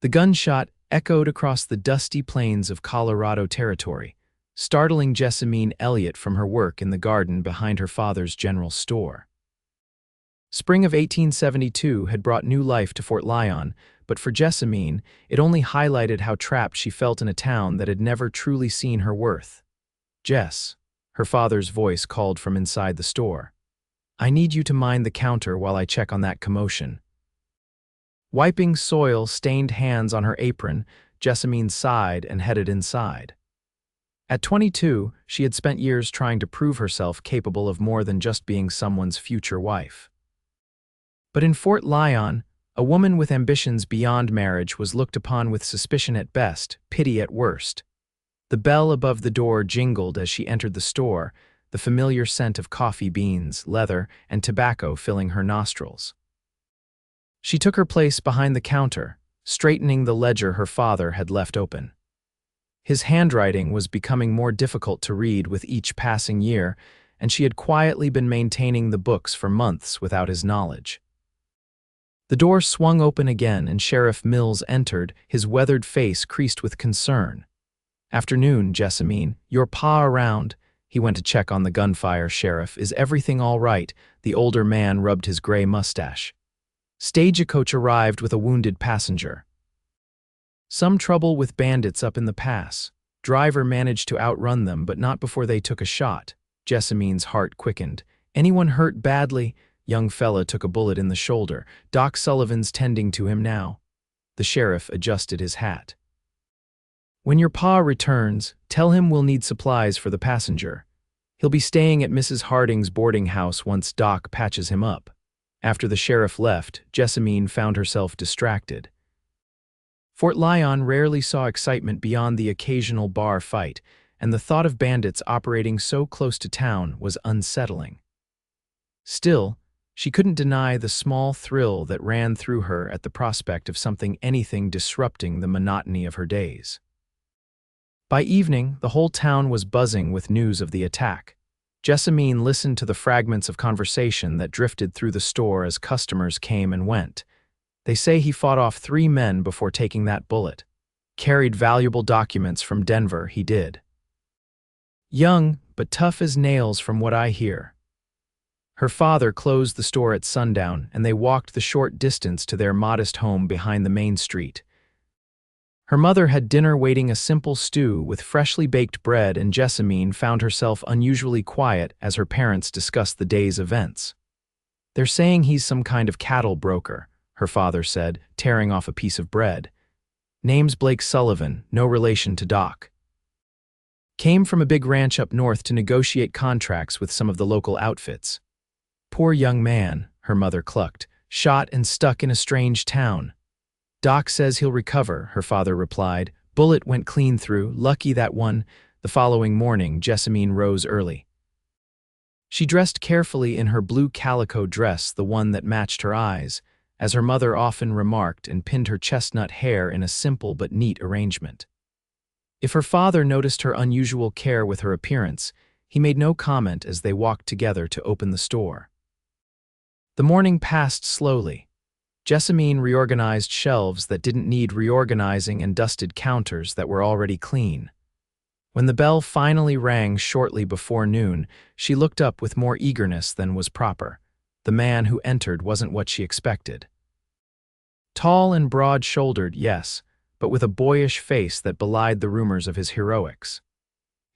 The gunshot echoed across the dusty plains of Colorado Territory, startling Jessamine Elliott from her work in the garden behind her father's general store. Spring of 1872 had brought new life to Fort Lyon, but for Jessamine, it only highlighted how trapped she felt in a town that had never truly seen her worth. "Jess," her father's voice called from inside the store. "I need you to mind the counter while I check on that commotion." Wiping soil-stained hands on her apron, Jessamine sighed and headed inside. At 22, she had spent years trying to prove herself capable of more than just being someone's future wife. But in Fort Lyon, a woman with ambitions beyond marriage was looked upon with suspicion at best, pity at worst. The bell above the door jingled as she entered the store, the familiar scent of coffee beans, leather, and tobacco filling her nostrils. She took her place behind the counter, straightening the ledger her father had left open. His handwriting was becoming more difficult to read with each passing year, and she had quietly been maintaining the books for months without his knowledge. The door swung open again and Sheriff Mills entered, his weathered face creased with concern. "Afternoon, Jessamine. Your pa around?" He went to check on the gunfire. "Sheriff, is everything all right?" The older man rubbed his gray mustache. "Stagecoach arrived with a wounded passenger. Some trouble with bandits up in the pass. Driver managed to outrun them, but not before they took a shot." Jessamine's heart quickened. "Anyone hurt badly?" "Young fella took a bullet in the shoulder. Doc Sullivan's tending to him now." The sheriff adjusted his hat. "When your pa returns, tell him we'll need supplies for the passenger. He'll be staying at Mrs. Harding's boarding house once Doc patches him up." After the sheriff left, Jessamine found herself distracted. Fort Lyon rarely saw excitement beyond the occasional bar fight, and the thought of bandits operating so close to town was unsettling. Still, she couldn't deny the small thrill that ran through her at the prospect of anything disrupting the monotony of her days. By evening, the whole town was buzzing with news of the attack. Jessamine listened to the fragments of conversation that drifted through the store as customers came and went. "They say he fought off 3 men before taking that bullet. Carried valuable documents from Denver, he did. Young, but tough as nails from what I hear." Her father closed the store at sundown, and they walked the short distance to their modest home behind the main street. Her mother had dinner waiting, a simple stew with freshly baked bread, and Jessamine found herself unusually quiet as her parents discussed the day's events. "They're saying he's some kind of cattle broker," her father said, tearing off a piece of bread. "Name's Blake Sullivan, no relation to Doc. Came from a big ranch up north to negotiate contracts with some of the local outfits. Poor young man," her mother clucked, "shot and stuck in a strange town." "Doc says he'll recover," her father replied. "Bullet went clean through, lucky that one." The following morning, Jessamine rose early. She dressed carefully in her blue calico dress, the one that matched her eyes, as her mother often remarked, and pinned her chestnut hair in a simple but neat arrangement. If her father noticed her unusual care with her appearance, he made no comment as they walked together to open the store. The morning passed slowly. Jessamine reorganized shelves that didn't need reorganizing and dusted counters that were already clean. When the bell finally rang shortly before noon, she looked up with more eagerness than was proper. The man who entered wasn't what she expected. Tall and broad-shouldered, yes, but with a boyish face that belied the rumors of his heroics.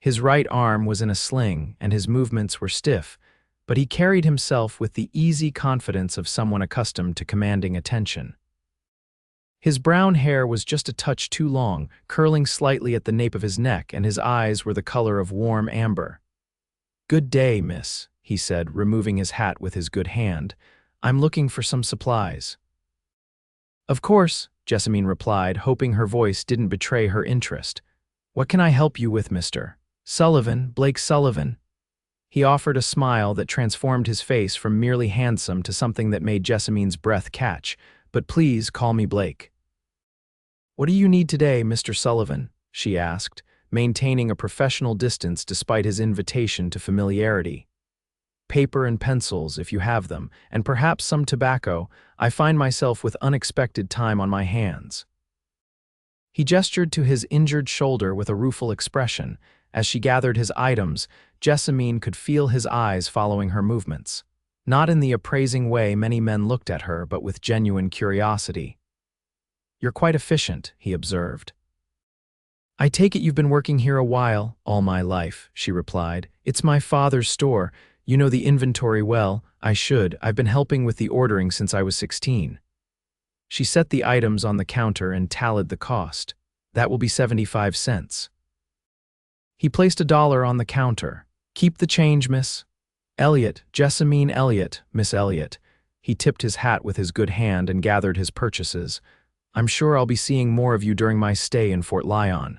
His right arm was in a sling, and his movements were stiff, but he carried himself with the easy confidence of someone accustomed to commanding attention. His brown hair was just a touch too long, curling slightly at the nape of his neck, and his eyes were the color of warm amber. "Good day, miss," he said, removing his hat with his good hand. "I'm looking for some supplies." "Of course," Jessamine replied, hoping her voice didn't betray her interest. "What can I help you with, Mr. Sullivan, Blake Sullivan?" He offered a smile that transformed his face from merely handsome to something that made Jessamine's breath catch. "But please call me Blake." "What do you need today, Mr. Sullivan?" she asked, maintaining a professional distance despite his invitation to familiarity. "Paper and pencils, if you have them, and perhaps some tobacco. I find myself with unexpected time on my hands." He gestured to his injured shoulder with a rueful expression. As she gathered his items, Jessamine could feel his eyes following her movements. Not in the appraising way many men looked at her, but with genuine curiosity. "You're quite efficient," he observed. "I take it you've been working here a while." "All my life," she replied. "It's my father's store. You know the inventory well." "I should. I've been helping with the ordering since I was 16. She set the items on the counter and tallied the cost. "That will be 75 cents. He placed $1 on the counter. "Keep the change, Miss Elliott, Jessamine Elliott, Miss Elliott." He tipped his hat with his good hand and gathered his purchases. "I'm sure I'll be seeing more of you during my stay in Fort Lyon."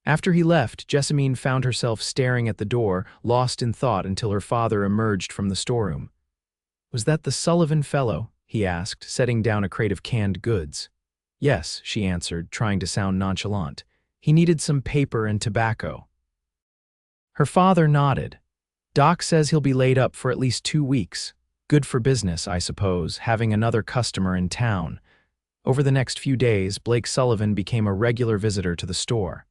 After he left, Jessamine found herself staring at the door, lost in thought until her father emerged from the storeroom. "Was that the Sullivan fellow?" he asked, setting down a crate of canned goods. "Yes," she answered, trying to sound nonchalant. "He needed some paper and tobacco." Her father nodded. "Doc says he'll be laid up for at least 2 weeks. Good for business, I suppose, having another customer in town." Over the next few days, Blake Sullivan became a regular visitor to the store.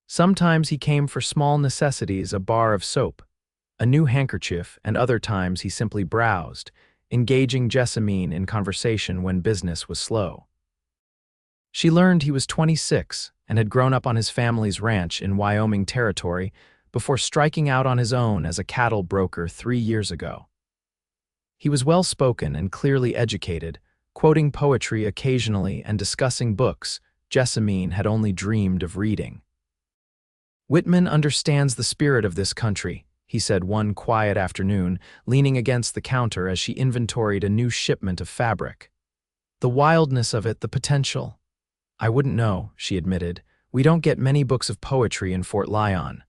Sometimes he came for small necessities, a bar of soap, a new handkerchief, and other times he simply browsed, engaging Jessamine in conversation when business was slow. She learned he was 26 and had grown up on his family's ranch in Wyoming Territory before striking out on his own as a cattle broker 3 years ago. He was well-spoken and clearly educated, quoting poetry occasionally and discussing books Jessamine had only dreamed of reading. "Whitman understands the spirit of this country," he said one quiet afternoon, leaning against the counter as she inventoried a new shipment of fabric. "The wildness of it, the potential." "I wouldn't know," she admitted. "We don't get many books of poetry in Fort Lyon."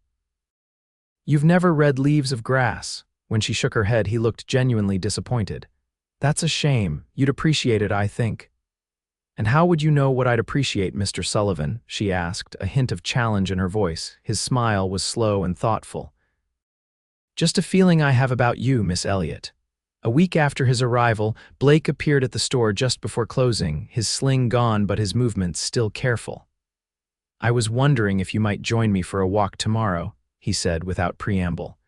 "You've never read Leaves of Grass?" When she shook her head, he looked genuinely disappointed. "That's a shame. You'd appreciate it, I think." "And how would you know what I'd appreciate, Mr. Sullivan?" she asked, a hint of challenge in her voice. His smile was slow and thoughtful. "Just a feeling I have about you, Miss Elliott." A week after his arrival, Blake appeared at the store just before closing, his sling gone but his movements still careful. "I was wondering if you might join me for a walk tomorrow," he said without preamble.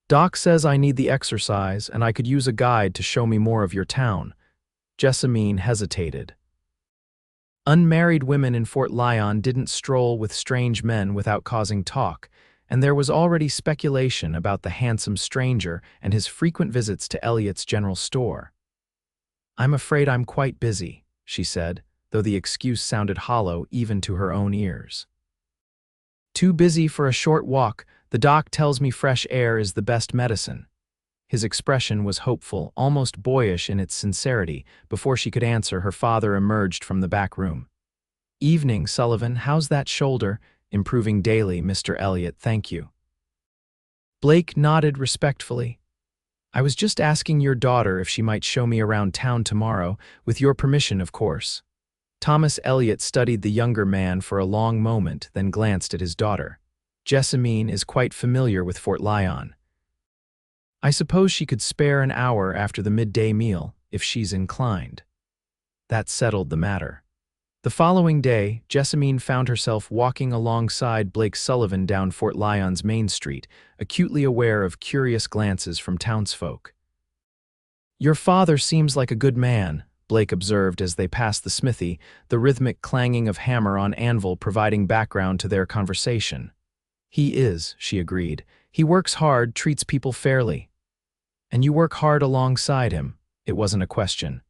"Doc says I need the exercise and I could use a guide to show me more of your town." Jessamine hesitated. Unmarried women in Fort Lyon didn't stroll with strange men without causing talk, and there was already speculation about the handsome stranger and his frequent visits to Elliott's general store. "I'm afraid I'm quite busy," she said, though the excuse sounded hollow even to her own ears. "Too busy for a short walk. The doc tells me fresh air is the best medicine." His expression was hopeful, almost boyish in its sincerity. Before she could answer, her father emerged from the back room. "Evening, Sullivan. How's that shoulder?" "Improving daily, Mr. Elliott, thank you." Blake nodded respectfully. "I was just asking your daughter if she might show me around town tomorrow, with your permission, of course." Thomas Elliott studied the younger man for a long moment, then glanced at his daughter. "Jessamine is quite familiar with Fort Lyon. I suppose she could spare an hour after the midday meal, if she's inclined." That settled the matter. The following day, Jessamine found herself walking alongside Blake Sullivan down Fort Lyon's Main Street, acutely aware of curious glances from townsfolk. "Your father seems like a good man," Blake observed as they passed the smithy, the rhythmic clanging of hammer on anvil providing background to their conversation. "He is," she agreed. "He works hard, treats people fairly." "And you work hard alongside him." It wasn't a question.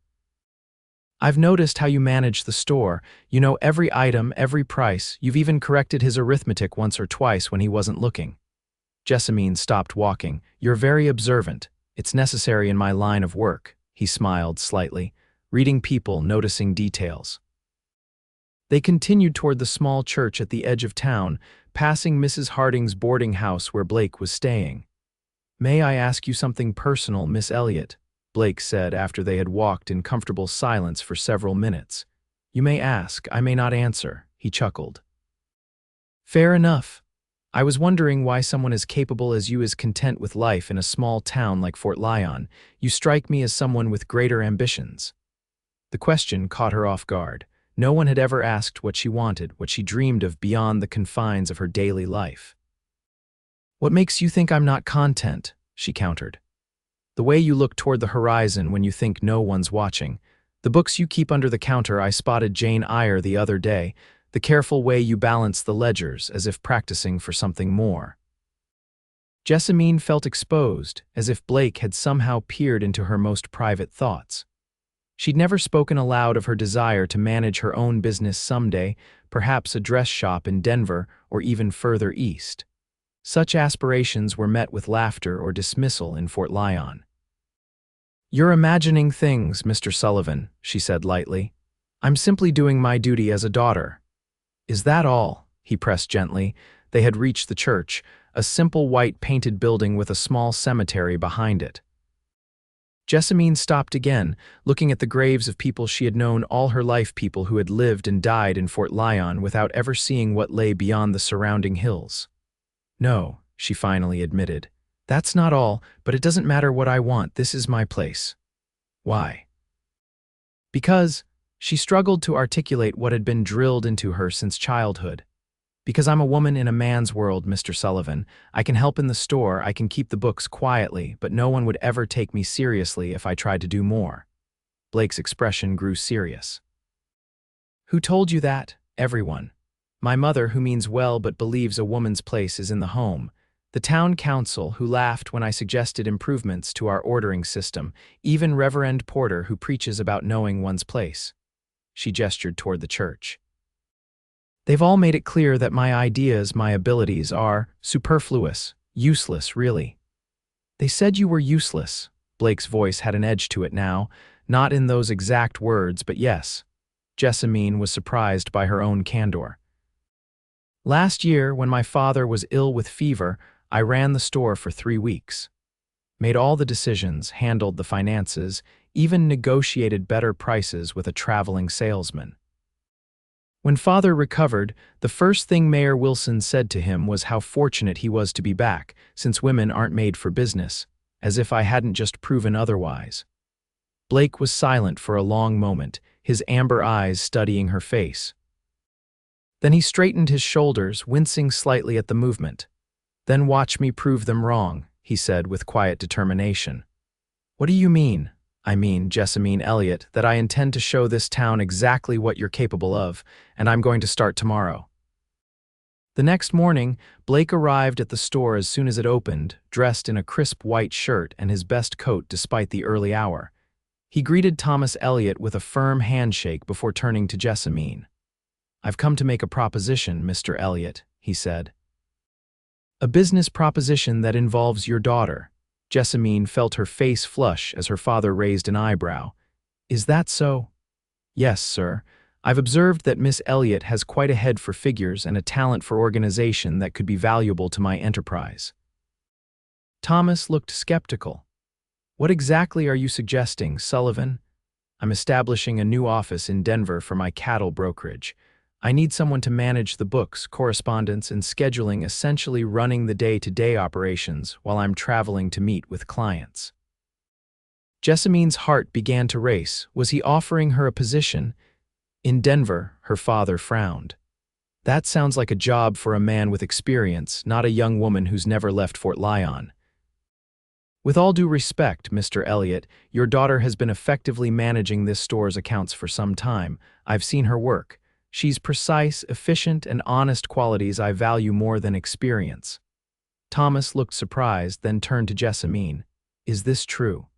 "I've noticed how you manage the store. You know every item, every price. You've even corrected his arithmetic once or twice when he wasn't looking." Jessamine stopped walking. "You're very observant. It's necessary in my line of work." He smiled slightly, reading people, noticing details. They continued toward the small church at the edge of town, passing Mrs. Harding's boarding house where Blake was staying. "May I ask you something personal, Miss Elliott?" Blake said after they had walked in comfortable silence for several minutes. "You may ask, I may not answer," he chuckled. "Fair enough. I was wondering why someone as capable as you is content with life in a small town like Fort Lyon. You strike me as someone with greater ambitions." The question caught her off guard. No one had ever asked what she wanted, what she dreamed of beyond the confines of her daily life. "What makes you think I'm not content?" she countered. "The way you look toward the horizon when you think no one's watching. The books you keep under the counter. I spotted Jane Eyre the other day. The careful way you balance the ledgers as if practicing for something more." Jessamine felt exposed, as if Blake had somehow peered into her most private thoughts. She'd never spoken aloud of her desire to manage her own business someday, perhaps a dress shop in Denver or even further east. Such aspirations were met with laughter or dismissal in Fort Lyon. "You're imagining things, Mr. Sullivan," she said lightly. "I'm simply doing my duty as a daughter." "Is that all?" he pressed gently. They had reached the church, a simple white painted building with a small cemetery behind it. Jessamine stopped again, looking at the graves of people she had known all her life, people who had lived and died in Fort Lyon without ever seeing what lay beyond the surrounding hills. "No," she finally admitted. "That's not all, but it doesn't matter what I want. This is my place." "Why?" "Because," she struggled to articulate what had been drilled into her since childhood. "Because I'm a woman in a man's world, Mr. Sullivan. I can help in the store, I can keep the books quietly, but no one would ever take me seriously if I tried to do more." Blake's expression grew serious. "Who told you that?" "Everyone. My mother, who means well but believes a woman's place is in the home. The town council, who laughed when I suggested improvements to our ordering system. Even Reverend Porter, who preaches about knowing one's place." She gestured toward the church. "They've all made it clear that my ideas, my abilities are superfluous, useless, really." "They said you were useless." Blake's voice had an edge to it now, not in those exact words, but yes. Jessamine was surprised by her own candor. "Last year, when my father was ill with fever, I ran the store for 3 weeks. Made all the decisions, handled the finances, even negotiated better prices with a traveling salesman. When father recovered, the first thing Mayor Wilson said to him was how fortunate he was to be back, since women aren't made for business, as if I hadn't just proven otherwise." Blake was silent for a long moment, his amber eyes studying her face. Then he straightened his shoulders, wincing slightly at the movement. "Then watch me prove them wrong," he said with quiet determination. "What do you mean?" "I mean, Jessamine Elliott, that I intend to show this town exactly what you're capable of, and I'm going to start tomorrow." The next morning, Blake arrived at the store as soon as it opened, dressed in a crisp white shirt and his best coat despite the early hour. He greeted Thomas Elliott with a firm handshake before turning to Jessamine. "I've come to make a proposition, Mr. Elliott," he said. "A business proposition that involves your daughter." Jessamine felt her face flush as her father raised an eyebrow. "Is that so?" "Yes, sir. I've observed that Miss Elliott has quite a head for figures and a talent for organization that could be valuable to my enterprise." Thomas looked skeptical. "What exactly are you suggesting, Sullivan?" "I'm establishing a new office in Denver for my cattle brokerage. I need someone to manage the books, correspondence, and scheduling, essentially running the day-to-day operations while I'm traveling to meet with clients." Jessamine's heart began to race. Was he offering her a position? In Denver, her father frowned. "That sounds like a job for a man with experience, not a young woman who's never left Fort Lyon." "With all due respect, Mr. Elliott, your daughter has been effectively managing this store's accounts for some time. I've seen her work. She's precise, efficient, and honest, qualities I value more than experience." Thomas looked surprised, then turned to Jessamine. "Is this true?"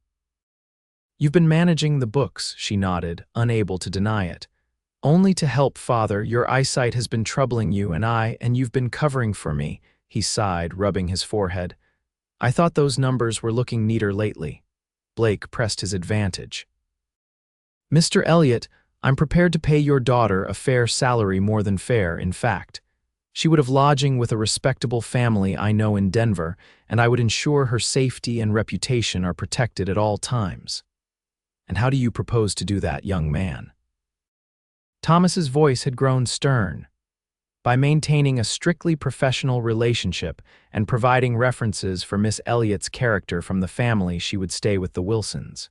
"You've been managing the books," she nodded, unable to deny it. "Only to help, father. Your eyesight has been troubling you, and you've been covering for me," he sighed, rubbing his forehead. "I thought those numbers were looking neater lately." Blake pressed his advantage. "Mr. Elliott, I'm prepared to pay your daughter a fair salary, more than fair, in fact. She would have lodging with a respectable family I know in Denver, and I would ensure her safety and reputation are protected at all times." "And how do you propose to do that, young man?" Thomas's voice had grown stern. "By maintaining a strictly professional relationship and providing references for Miss Elliott's character from the family she would stay with, the Wilsons."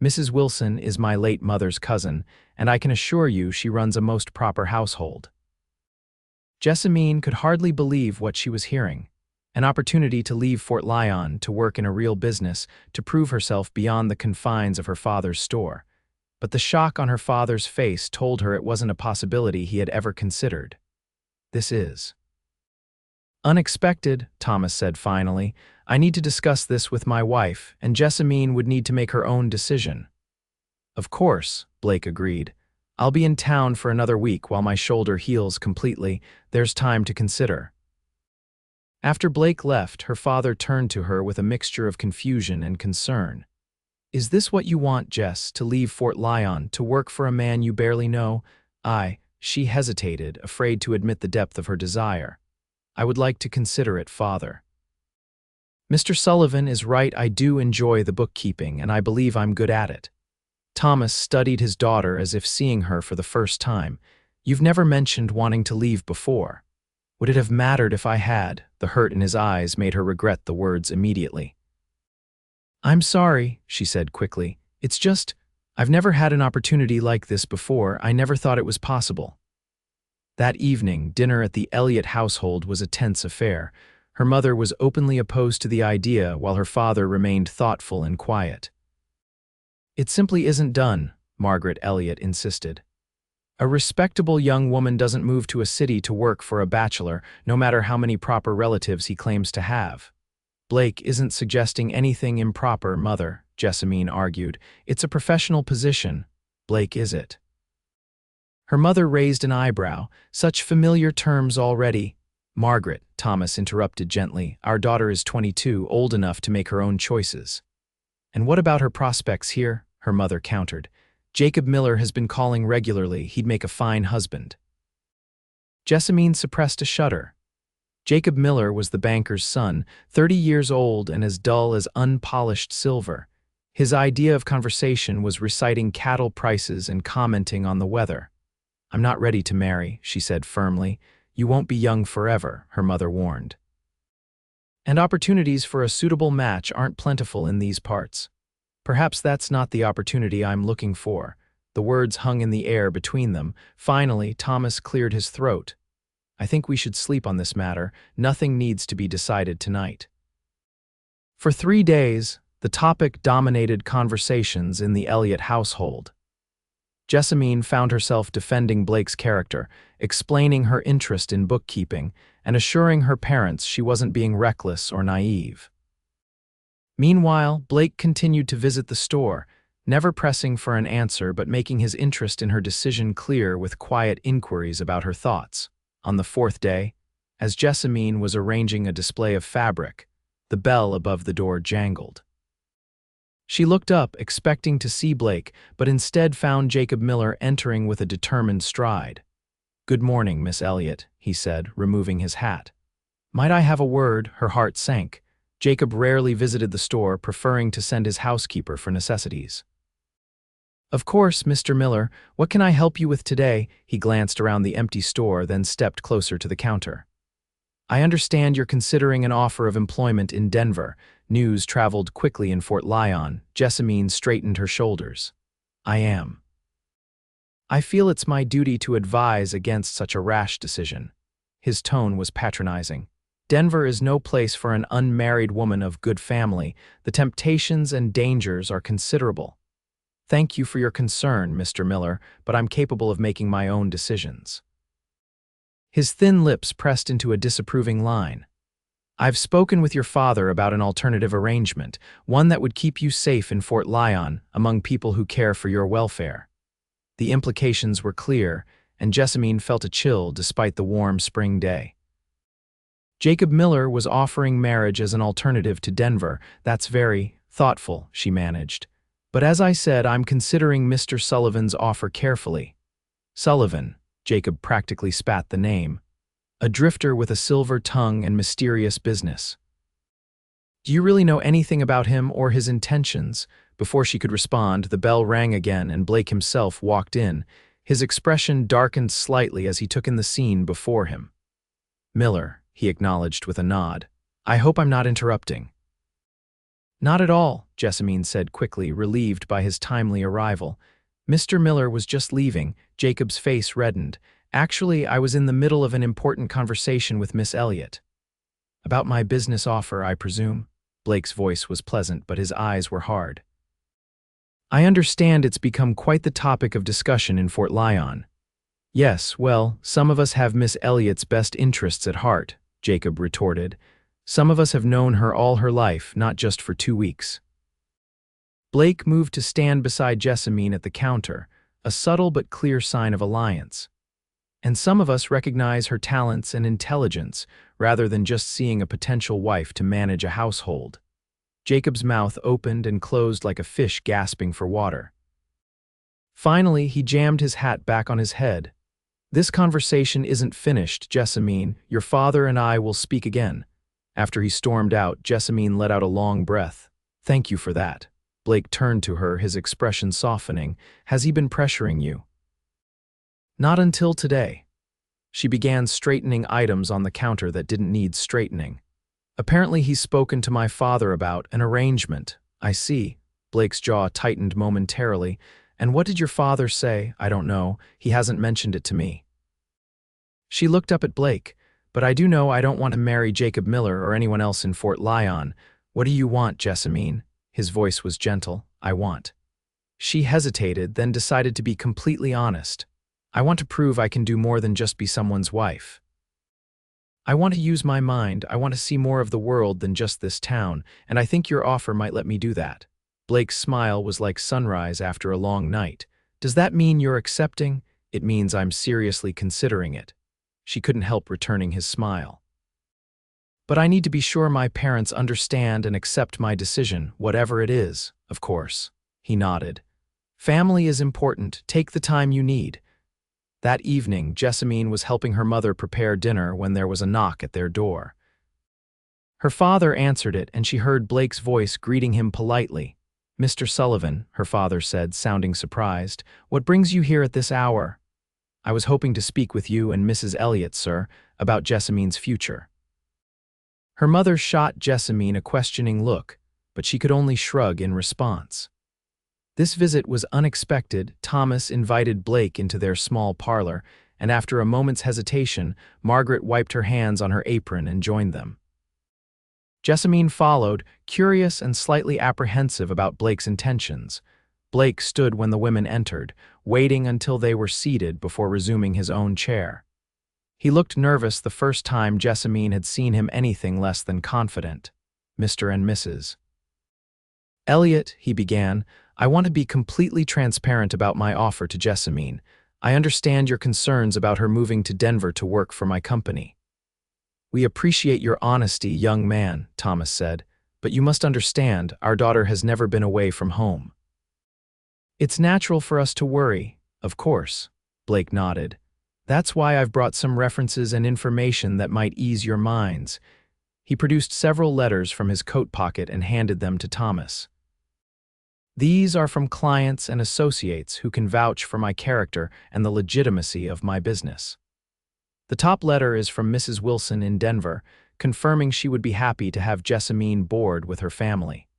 Mrs. Wilson is my late mother's cousin, and I can assure you she runs a most proper household." Jessamine could hardly believe what she was hearing. An opportunity to leave Fort Lyon to work in a real business, to prove herself beyond the confines of her father's store. But the shock on her father's face told her it wasn't a possibility he had ever considered. "This is unexpected," Thomas said finally. "I need to discuss this with my wife, and Jessamine would need to make her own decision." "Of course," Blake agreed. "I'll be in town for another week while my shoulder heals completely. There's time to consider." After Blake left, her father turned to her with a mixture of confusion and concern. "Is this what you want, Jess, to leave Fort Lyon, to work for a man you barely know?" She hesitated, afraid to admit the depth of her desire. "I would like to consider it, father." "Mr. Sullivan is right. I do enjoy the bookkeeping, and I believe I'm good at it." Thomas studied his daughter as if seeing her for the first time. "You've never mentioned wanting to leave before." "Would it have mattered if I had?" The hurt in his eyes made her regret the words immediately. "I'm sorry," she said quickly. "It's just, I've never had an opportunity like this before. I never thought it was possible." That evening, dinner at the Elliott household was a tense affair. Her mother was openly opposed to the idea, while her father remained thoughtful and quiet. "It simply isn't done," Margaret Elliott insisted. "A respectable young woman doesn't move to a city to work for a bachelor, no matter how many proper relatives he claims to have." "Blake isn't suggesting anything improper, Mother," Jessamine argued. "It's a professional position." "Blake is it?" Her mother raised an eyebrow. "Such familiar terms already." "Margaret," Thomas interrupted gently, "our daughter is 22, old enough to make her own choices." "And what about her prospects here?" her mother countered. "Jacob Miller has been calling regularly. He'd make a fine husband." Jessamine suppressed a shudder. Jacob Miller was the banker's son, 30 years old and as dull as unpolished silver. His idea of conversation was reciting cattle prices and commenting on the weather. "I'm not ready to marry," she said firmly. "You won't be young forever," her mother warned. "And opportunities for a suitable match aren't plentiful in these parts." "Perhaps that's not the opportunity I'm looking for." The words hung in the air between them. Finally, Thomas cleared his throat. "I think we should sleep on this matter. Nothing needs to be decided tonight." For 3 days, the topic dominated conversations in the Elliott household. Jessamine found herself defending Blake's character, explaining her interest in bookkeeping, and assuring her parents she wasn't being reckless or naive. Meanwhile, Blake continued to visit the store, never pressing for an answer but making his interest in her decision clear with quiet inquiries about her thoughts. On the 4th day, as Jessamine was arranging a display of fabric, the bell above the door jangled. She looked up, expecting to see Blake, but instead found Jacob Miller entering with a determined stride. "Good morning, Miss Elliott," he said, removing his hat. "Might I have a word?" Her heart sank. Jacob rarely visited the store, preferring to send his housekeeper for necessities. "Of course, Mr. Miller. What can I help you with today?" He glanced around the empty store, then stepped closer to the counter. "I understand you're considering an offer of employment in Denver." News traveled quickly in Fort Lyon. Jessamine straightened her shoulders. "I am. I feel it's my duty to advise against such a rash decision." His tone was patronizing. "Denver is no place for an unmarried woman of good family. The temptations and dangers are considerable." "Thank you for your concern, Mr. Miller, but I'm capable of making my own decisions." His thin lips pressed into a disapproving line. "I've spoken with your father about an alternative arrangement, one that would keep you safe in Fort Lyon, among people who care for your welfare." The implications were clear, and Jessamine felt a chill despite the warm spring day. "Jacob Miller was offering marriage as an alternative to Denver. That's very thoughtful," she managed. "But as I said, I'm considering Mr. Sullivan's offer carefully." "Sullivan," Jacob practically spat the name. "A drifter with a silver tongue and mysterious business. Do you really know anything about him or his intentions?" Before she could respond, the bell rang again and Blake himself walked in. His expression darkened slightly as he took in the scene before him. "Miller," he acknowledged with a nod. "I hope I'm not interrupting." Not at all, Jessamine said quickly, relieved by his timely arrival. Mr. Miller was just leaving. Jacob's face reddened. Actually, I was in the middle of an important conversation with Miss Elliott. About my business offer, I presume? Blake's voice was pleasant, but his eyes were hard. I understand it's become quite the topic of discussion in Fort Lyon. Yes, well, some of us have Miss Elliott's best interests at heart, Jacob retorted. Some of us have known her all her life, not just for 2 weeks. Blake moved to stand beside Jessamine at the counter, a subtle but clear sign of alliance. And some of us recognize her talents and intelligence, rather than just seeing a potential wife to manage a household. Jacob's mouth opened and closed like a fish gasping for water. Finally, he jammed his hat back on his head. This conversation isn't finished, Jessamine. Your father and I will speak again. After he stormed out, Jessamine let out a long breath. Thank you for that. Blake turned to her, his expression softening. Has he been pressuring you? Not until today. She began straightening items on the counter that didn't need straightening. Apparently he's spoken to my father about an arrangement. I see. Blake's jaw tightened momentarily. And what did your father say? I don't know. He hasn't mentioned it to me. She looked up at Blake. But I do know I don't want to marry Jacob Miller or anyone else in Fort Lyon. What do you want, Jessamine? His voice was gentle. I want. She hesitated, then decided to be completely honest. I want to prove I can do more than just be someone's wife. I want to use my mind. I want to see more of the world than just this town, and I think your offer might let me do that. Blake's smile was like sunrise after a long night. Does that mean you're accepting? It means I'm seriously considering it. She couldn't help returning his smile. But I need to be sure my parents understand and accept my decision, whatever it is, of course. He nodded. Family is important. Take the time you need. That evening, Jessamine was helping her mother prepare dinner when there was a knock at their door. Her father answered it, and she heard Blake's voice greeting him politely. Mr. Sullivan, her father said, sounding surprised. What brings you here at this hour? I was hoping to speak with you and Mrs. Elliott, sir, about Jessamine's future. Her mother shot Jessamine a questioning look, but she could only shrug in response. This visit was unexpected. Thomas invited Blake into their small parlor, and after a moment's hesitation, Margaret wiped her hands on her apron and joined them. Jessamine followed, curious and slightly apprehensive about Blake's intentions. Blake stood when the women entered, waiting until they were seated before resuming his own chair. He looked nervous the first time Jessamine had seen him anything less than confident. Mr. and Mrs. Elliott, he began, I want to be completely transparent about my offer to Jessamine. I understand your concerns about her moving to Denver to work for my company. We appreciate your honesty, young man, Thomas said, but you must understand, our daughter has never been away from home. It's natural for us to worry, of course, Blake nodded. That's why I've brought some references and information that might ease your minds. He produced several letters from his coat pocket and handed them to Thomas. These are from clients and associates who can vouch for my character and the legitimacy of my business. The top letter is from Mrs. Wilson in Denver, confirming she would be happy to have Jessamine board with her family.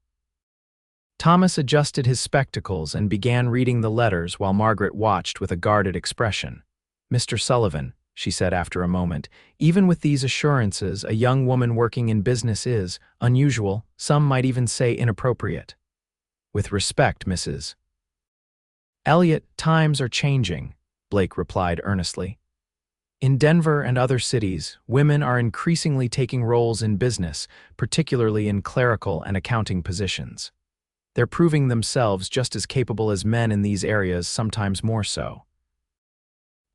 Thomas adjusted his spectacles and began reading the letters while Margaret watched with a guarded expression. Mr. Sullivan, she said after a moment, even with these assurances, a young woman working in business is unusual, some might even say inappropriate. With respect, Mrs. Elliott, times are changing, Blake replied earnestly. In Denver and other cities, women are increasingly taking roles in business, particularly in clerical and accounting positions. They're proving themselves just as capable as men in these areas, sometimes more so.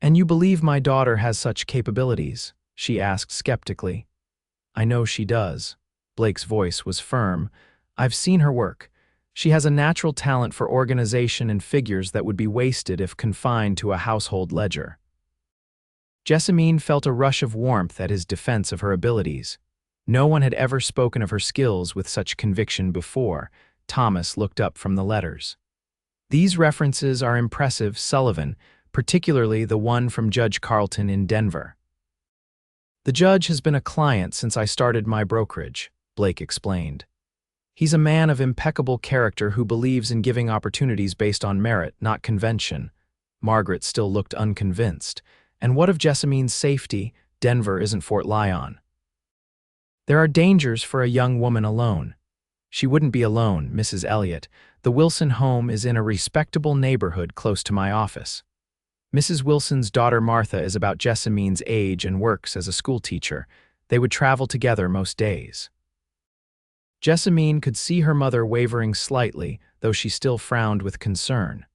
And you believe my daughter has such capabilities? She asked skeptically. I know she does. Blake's voice was firm. I've seen her work. She has a natural talent for organization and figures that would be wasted if confined to a household ledger. Jessamine felt a rush of warmth at his defense of her abilities. No one had ever spoken of her skills with such conviction before. Thomas looked up from the letters. These references are impressive, Sullivan, particularly the one from Judge Carlton in Denver. The judge has been a client since I started my brokerage, Blake explained. He's a man of impeccable character who believes in giving opportunities based on merit, not convention. Margaret still looked unconvinced. And what of Jessamine's safety? Denver isn't Fort Lyon. There are dangers for a young woman alone. She wouldn't be alone, Mrs. Elliott. The Wilson home is in a respectable neighborhood close to my office. Mrs. Wilson's daughter Martha is about Jessamine's age and works as a schoolteacher. They would travel together most days. Jessamine could see her mother wavering slightly, though she still frowned with concern.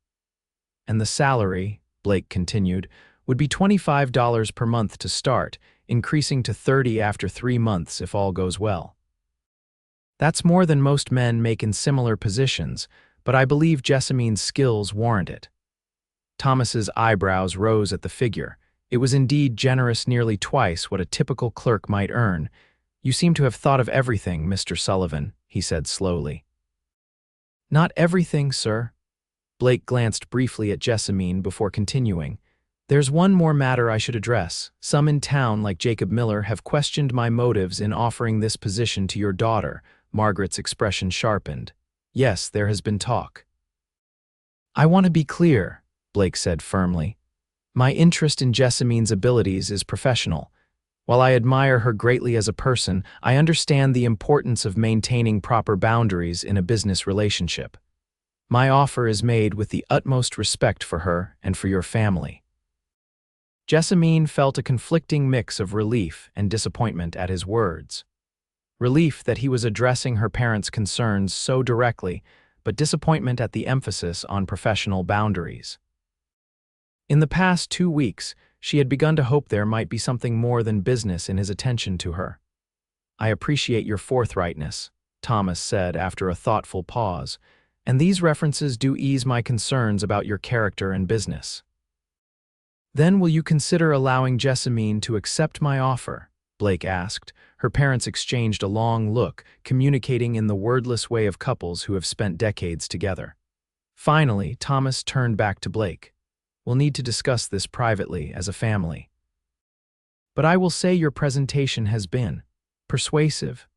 And the salary, Blake continued, would be $25 per month to start, increasing to $30 after 3 months if all goes well. That's more than most men make in similar positions, but I believe Jessamine's skills warrant it. Thomas's eyebrows rose at the figure. It was indeed generous, nearly twice what a typical clerk might earn. You seem to have thought of everything, Mr. Sullivan, he said slowly. Not everything, sir. Blake glanced briefly at Jessamine before continuing. There's one more matter I should address. Some in town, like Jacob Miller, have questioned my motives in offering this position to your daughter. Margaret's expression sharpened. Yes, there has been talk. I want to be clear, Blake said firmly. My interest in Jessamine's abilities is professional. While I admire her greatly as a person, I understand the importance of maintaining proper boundaries in a business relationship. My offer is made with the utmost respect for her and for your family. Jessamine felt a conflicting mix of relief and disappointment at his words. Relief that he was addressing her parents' concerns so directly, but disappointment at the emphasis on professional boundaries. In the past 2 weeks, she had begun to hope there might be something more than business in his attention to her. I appreciate your forthrightness, Thomas said after a thoughtful pause, and these references do ease my concerns about your character and business. Then will you consider allowing Jessamine to accept my offer? Blake asked. Her parents exchanged a long look, communicating in the wordless way of couples who have spent decades together. Finally, Thomas turned back to Blake. We'll need to discuss this privately as a family. But I will say your presentation has been persuasive.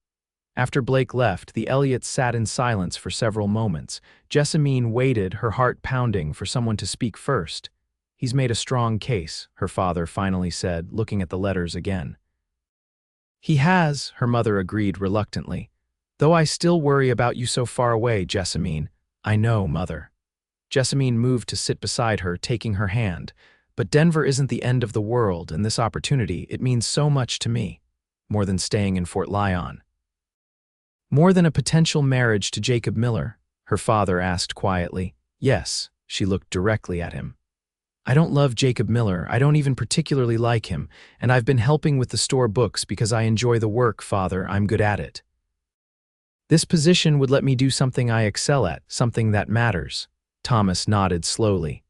After Blake left, the Elliots sat in silence for several moments. Jessamine waited, her heart pounding, for someone to speak first. He's made a strong case, her father finally said, looking at the letters again. He has, her mother agreed reluctantly. Though I still worry about you so far away, Jessamine. I know, Mother. Jessamine moved to sit beside her, taking her hand. But Denver isn't the end of the world, and this opportunity, it means so much to me. More than staying in Fort Lyon. More than a potential marriage to Jacob Miller, her father asked quietly. Yes, she looked directly at him. I don't love Jacob Miller, I don't even particularly like him, and I've been helping with the store books because I enjoy the work, Father, I'm good at it. This position would let me do something I excel at, something that matters. Thomas nodded slowly.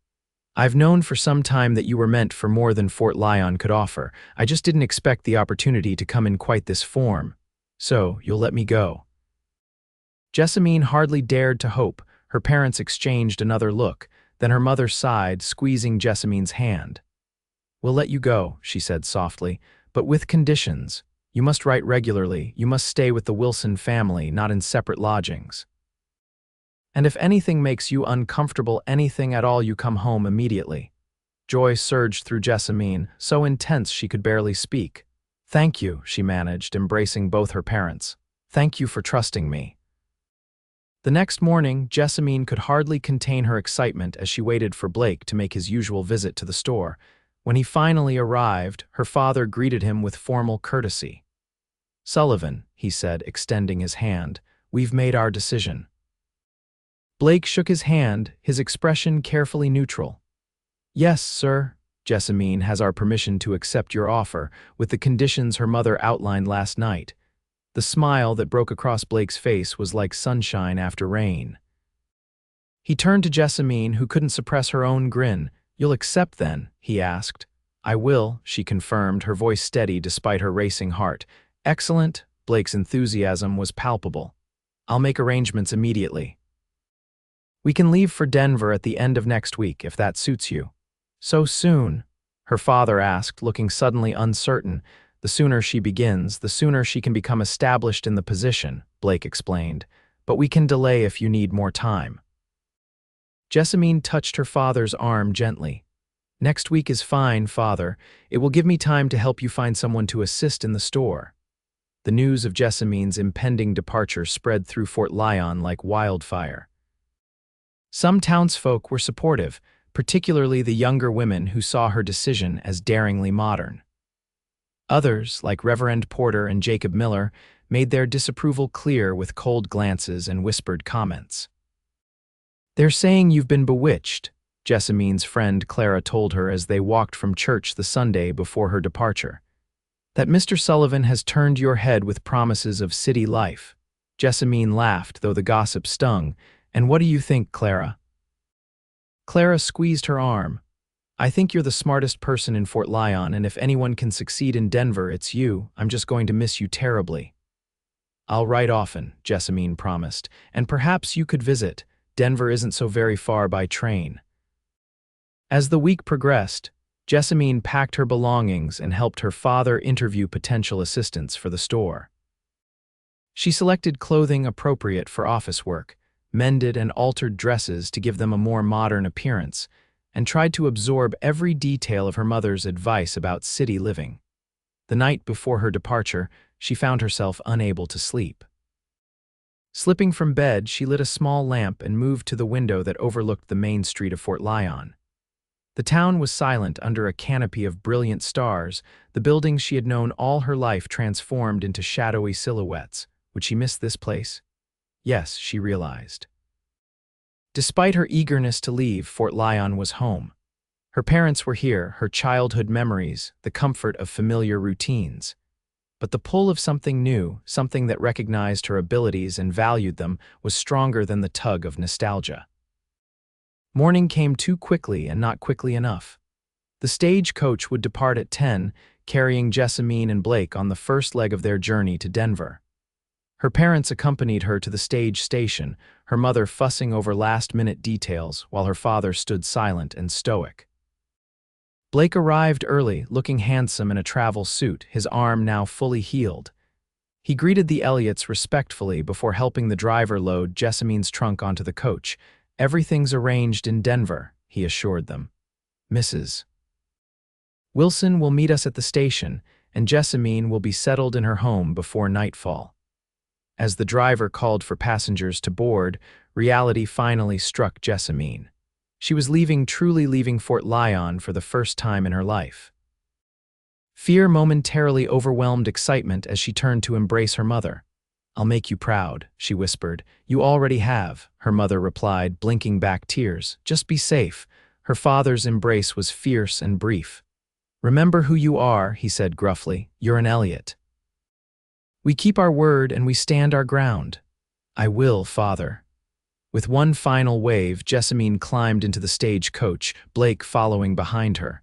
I've known for some time that you were meant for more than Fort Lyon could offer. I just didn't expect the opportunity to come in quite this form. So, you'll let me go. Jessamine hardly dared to hope. Her parents exchanged another look. Then her mother sighed, squeezing Jessamine's hand. We'll let you go, she said softly, but with conditions. You must write regularly. You must stay with the Wilson family, not in separate lodgings. And if anything makes you uncomfortable, anything at all, you come home immediately. Joy surged through Jessamine, so intense she could barely speak. Thank you, she managed, embracing both her parents. Thank you for trusting me. The next morning, Jessamine could hardly contain her excitement as she waited for Blake to make his usual visit to the store. When he finally arrived, her father greeted him with formal courtesy. Sullivan, he said, extending his hand, we've made our decision. Blake shook his hand, his expression carefully neutral. Yes, sir. Jessamine has our permission to accept your offer, with the conditions her mother outlined last night. The smile that broke across Blake's face was like sunshine after rain. He turned to Jessamine, who couldn't suppress her own grin. You'll accept then? He asked. I will, she confirmed, her voice steady despite her racing heart. Excellent. Blake's enthusiasm was palpable. I'll make arrangements immediately. We can leave for Denver at the end of next week, if that suits you. So soon? Her father asked, looking suddenly uncertain. The sooner she begins, the sooner she can become established in the position, Blake explained. but we can delay if you need more time." Jessamine touched her father's arm gently. "Next week is fine, Father. It will give me time to help you find someone to assist in the store." The news of Jessamine's impending departure spread through Fort Lyon like wildfire. Some townsfolk were supportive, particularly the younger women who saw her decision as daringly modern. Others, like Reverend Porter and Jacob Miller, made their disapproval clear with cold glances and whispered comments. "They're saying you've been bewitched," Jessamine's friend Clara told her as they walked from church the Sunday before her departure. "That Mr. Sullivan has turned your head with promises of city life." Jessamine laughed, though the gossip stung. "And what do you think, Clara?" Clara squeezed her arm. "I think you're the smartest person in Fort Lyon, and if anyone can succeed in Denver, it's you. I'm just going to miss you terribly." "I'll write often," Jessamine promised, "and perhaps you could visit. Denver isn't so very far by train." As the week progressed, Jessamine packed her belongings and helped her father interview potential assistants for the store. She selected clothing appropriate for office work, mended and altered dresses to give them a more modern appearance, and tried to absorb every detail of her mother's advice about city living. The night before her departure, she found herself unable to sleep. Slipping from bed, she lit a small lamp and moved to the window that overlooked the main street of Fort Lyon. The town was silent under a canopy of brilliant stars, the buildings she had known all her life transformed into shadowy silhouettes. Would she miss this place? Yes, she realized. Despite her eagerness to leave, Fort Lyon was home. Her parents were here, her childhood memories, the comfort of familiar routines. But the pull of something new, something that recognized her abilities and valued them, was stronger than the tug of nostalgia. Morning came too quickly and not quickly enough. The stagecoach would depart at 10, carrying Jessamine and Blake on the first leg of their journey to Denver. Her parents accompanied her to the stage station, her mother fussing over last-minute details while her father stood silent and stoic. Blake arrived early, looking handsome in a travel suit, his arm now fully healed. He greeted the Elliots respectfully before helping the driver load Jessamine's trunk onto the coach. "Everything's arranged in Denver," he assured them. "Mrs. Wilson will meet us at the station, and Jessamine will be settled in her home before nightfall." As the driver called for passengers to board, reality finally struck Jessamine. She was truly leaving Fort Lyon for the first time in her life. Fear momentarily overwhelmed excitement as she turned to embrace her mother. "I'll make you proud," she whispered. "You already have," her mother replied, blinking back tears. "Just be safe." Her father's embrace was fierce and brief. "Remember who you are," he said gruffly. "You're an Elliott. We keep our word and we stand our ground." "I will, Father." With one final wave, Jessamine climbed into the stagecoach, Blake following behind her.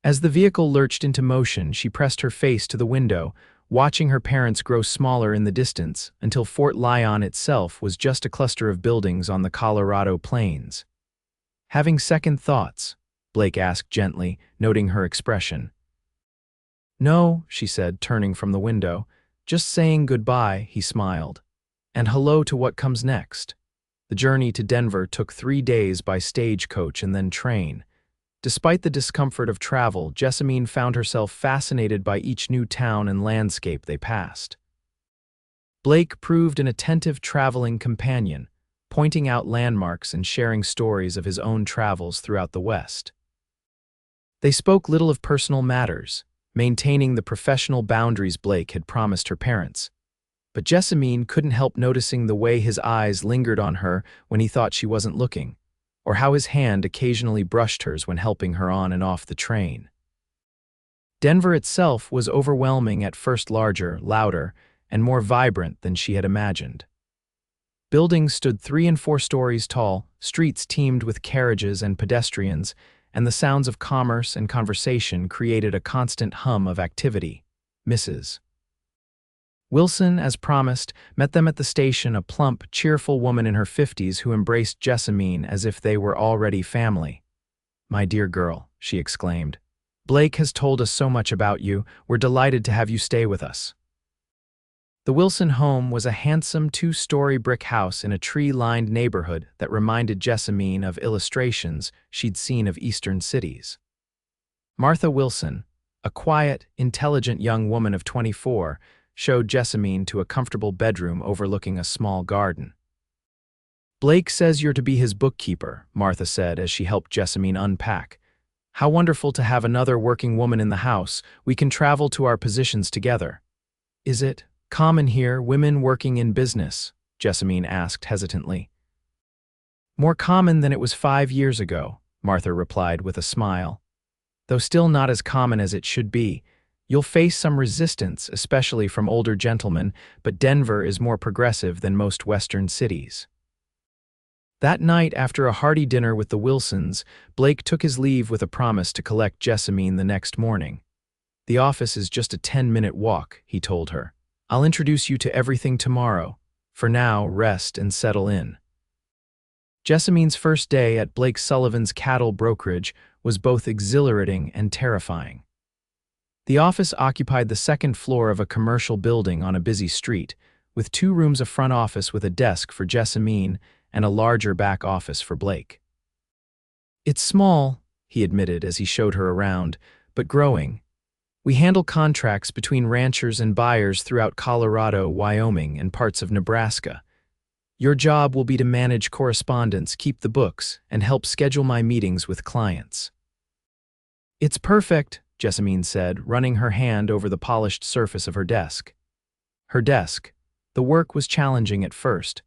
As the vehicle lurched into motion, she pressed her face to the window, watching her parents grow smaller in the distance until Fort Lyon itself was just a cluster of buildings on the Colorado plains. "Having second thoughts?" Blake asked gently, noting her expression. "No," she said, turning from the window. "Just saying goodbye," he smiled. "And hello to what comes next." The journey to Denver took 3 days by stagecoach and then train. Despite the discomfort of travel, Jessamine found herself fascinated by each new town and landscape they passed. Blake proved an attentive traveling companion, pointing out landmarks and sharing stories of his own travels throughout the West. They spoke little of personal matters, maintaining the professional boundaries Blake had promised her parents. But Jessamine couldn't help noticing the way his eyes lingered on her when he thought she wasn't looking, or how his hand occasionally brushed hers when helping her on and off the train. Denver itself was overwhelming, at first larger, louder, and more vibrant than she had imagined. Buildings stood 3 and 4 stories tall, streets teemed with carriages and pedestrians, and the sounds of commerce and conversation created a constant hum of activity. Mrs. Wilson, as promised, met them at the station, a plump, cheerful woman in her 50s who embraced Jessamine as if they were already family. "My dear girl," she exclaimed. "Blake has told us so much about you. We're delighted to have you stay with us." The Wilson home was a handsome two-story brick house in a tree-lined neighborhood that reminded Jessamine of illustrations she'd seen of Eastern cities. Martha Wilson, a quiet, intelligent young woman of 24, showed Jessamine to a comfortable bedroom overlooking a small garden. "Blake says you're to be his bookkeeper," Martha said as she helped Jessamine unpack. "How wonderful to have another working woman in the house. We can travel to our positions together." "Is it common here, women working in business?" Jessamine asked hesitantly. "More common than it was 5 years ago," Martha replied with a smile. "Though still not as common as it should be. You'll face some resistance, especially from older gentlemen, but Denver is more progressive than most Western cities." That night, after a hearty dinner with the Wilsons, Blake took his leave with a promise to collect Jessamine the next morning. "The office is just a 10-minute walk," he told her. "I'll introduce you to everything tomorrow. For now, rest and settle in." Jessamine's first day at Blake Sullivan's cattle brokerage was both exhilarating and terrifying. The office occupied the second floor of a commercial building on a busy street, with 2 rooms of front office with a desk for Jessamine and a larger back office for Blake. "It's small," he admitted as he showed her around, "but growing. We handle contracts between ranchers and buyers throughout Colorado, Wyoming, and parts of Nebraska. Your job will be to manage correspondence, keep the books, and help schedule my meetings with clients." "It's perfect," Jessamine said, running her hand over the polished surface of her desk. The work was challenging at first.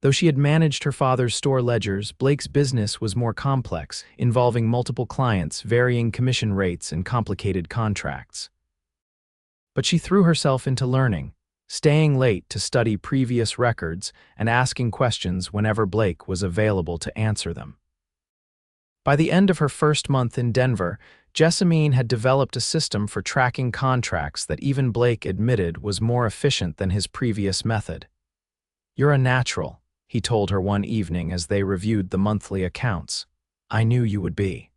Though she had managed her father's store ledgers, Blake's business was more complex, involving multiple clients, varying commission rates, and complicated contracts. But she threw herself into learning, staying late to study previous records and asking questions whenever Blake was available to answer them. By the end of her first month in Denver, Jessamine had developed a system for tracking contracts that even Blake admitted was more efficient than his previous method. "You're a natural," he told her one evening as they reviewed the monthly accounts. "I knew you would be."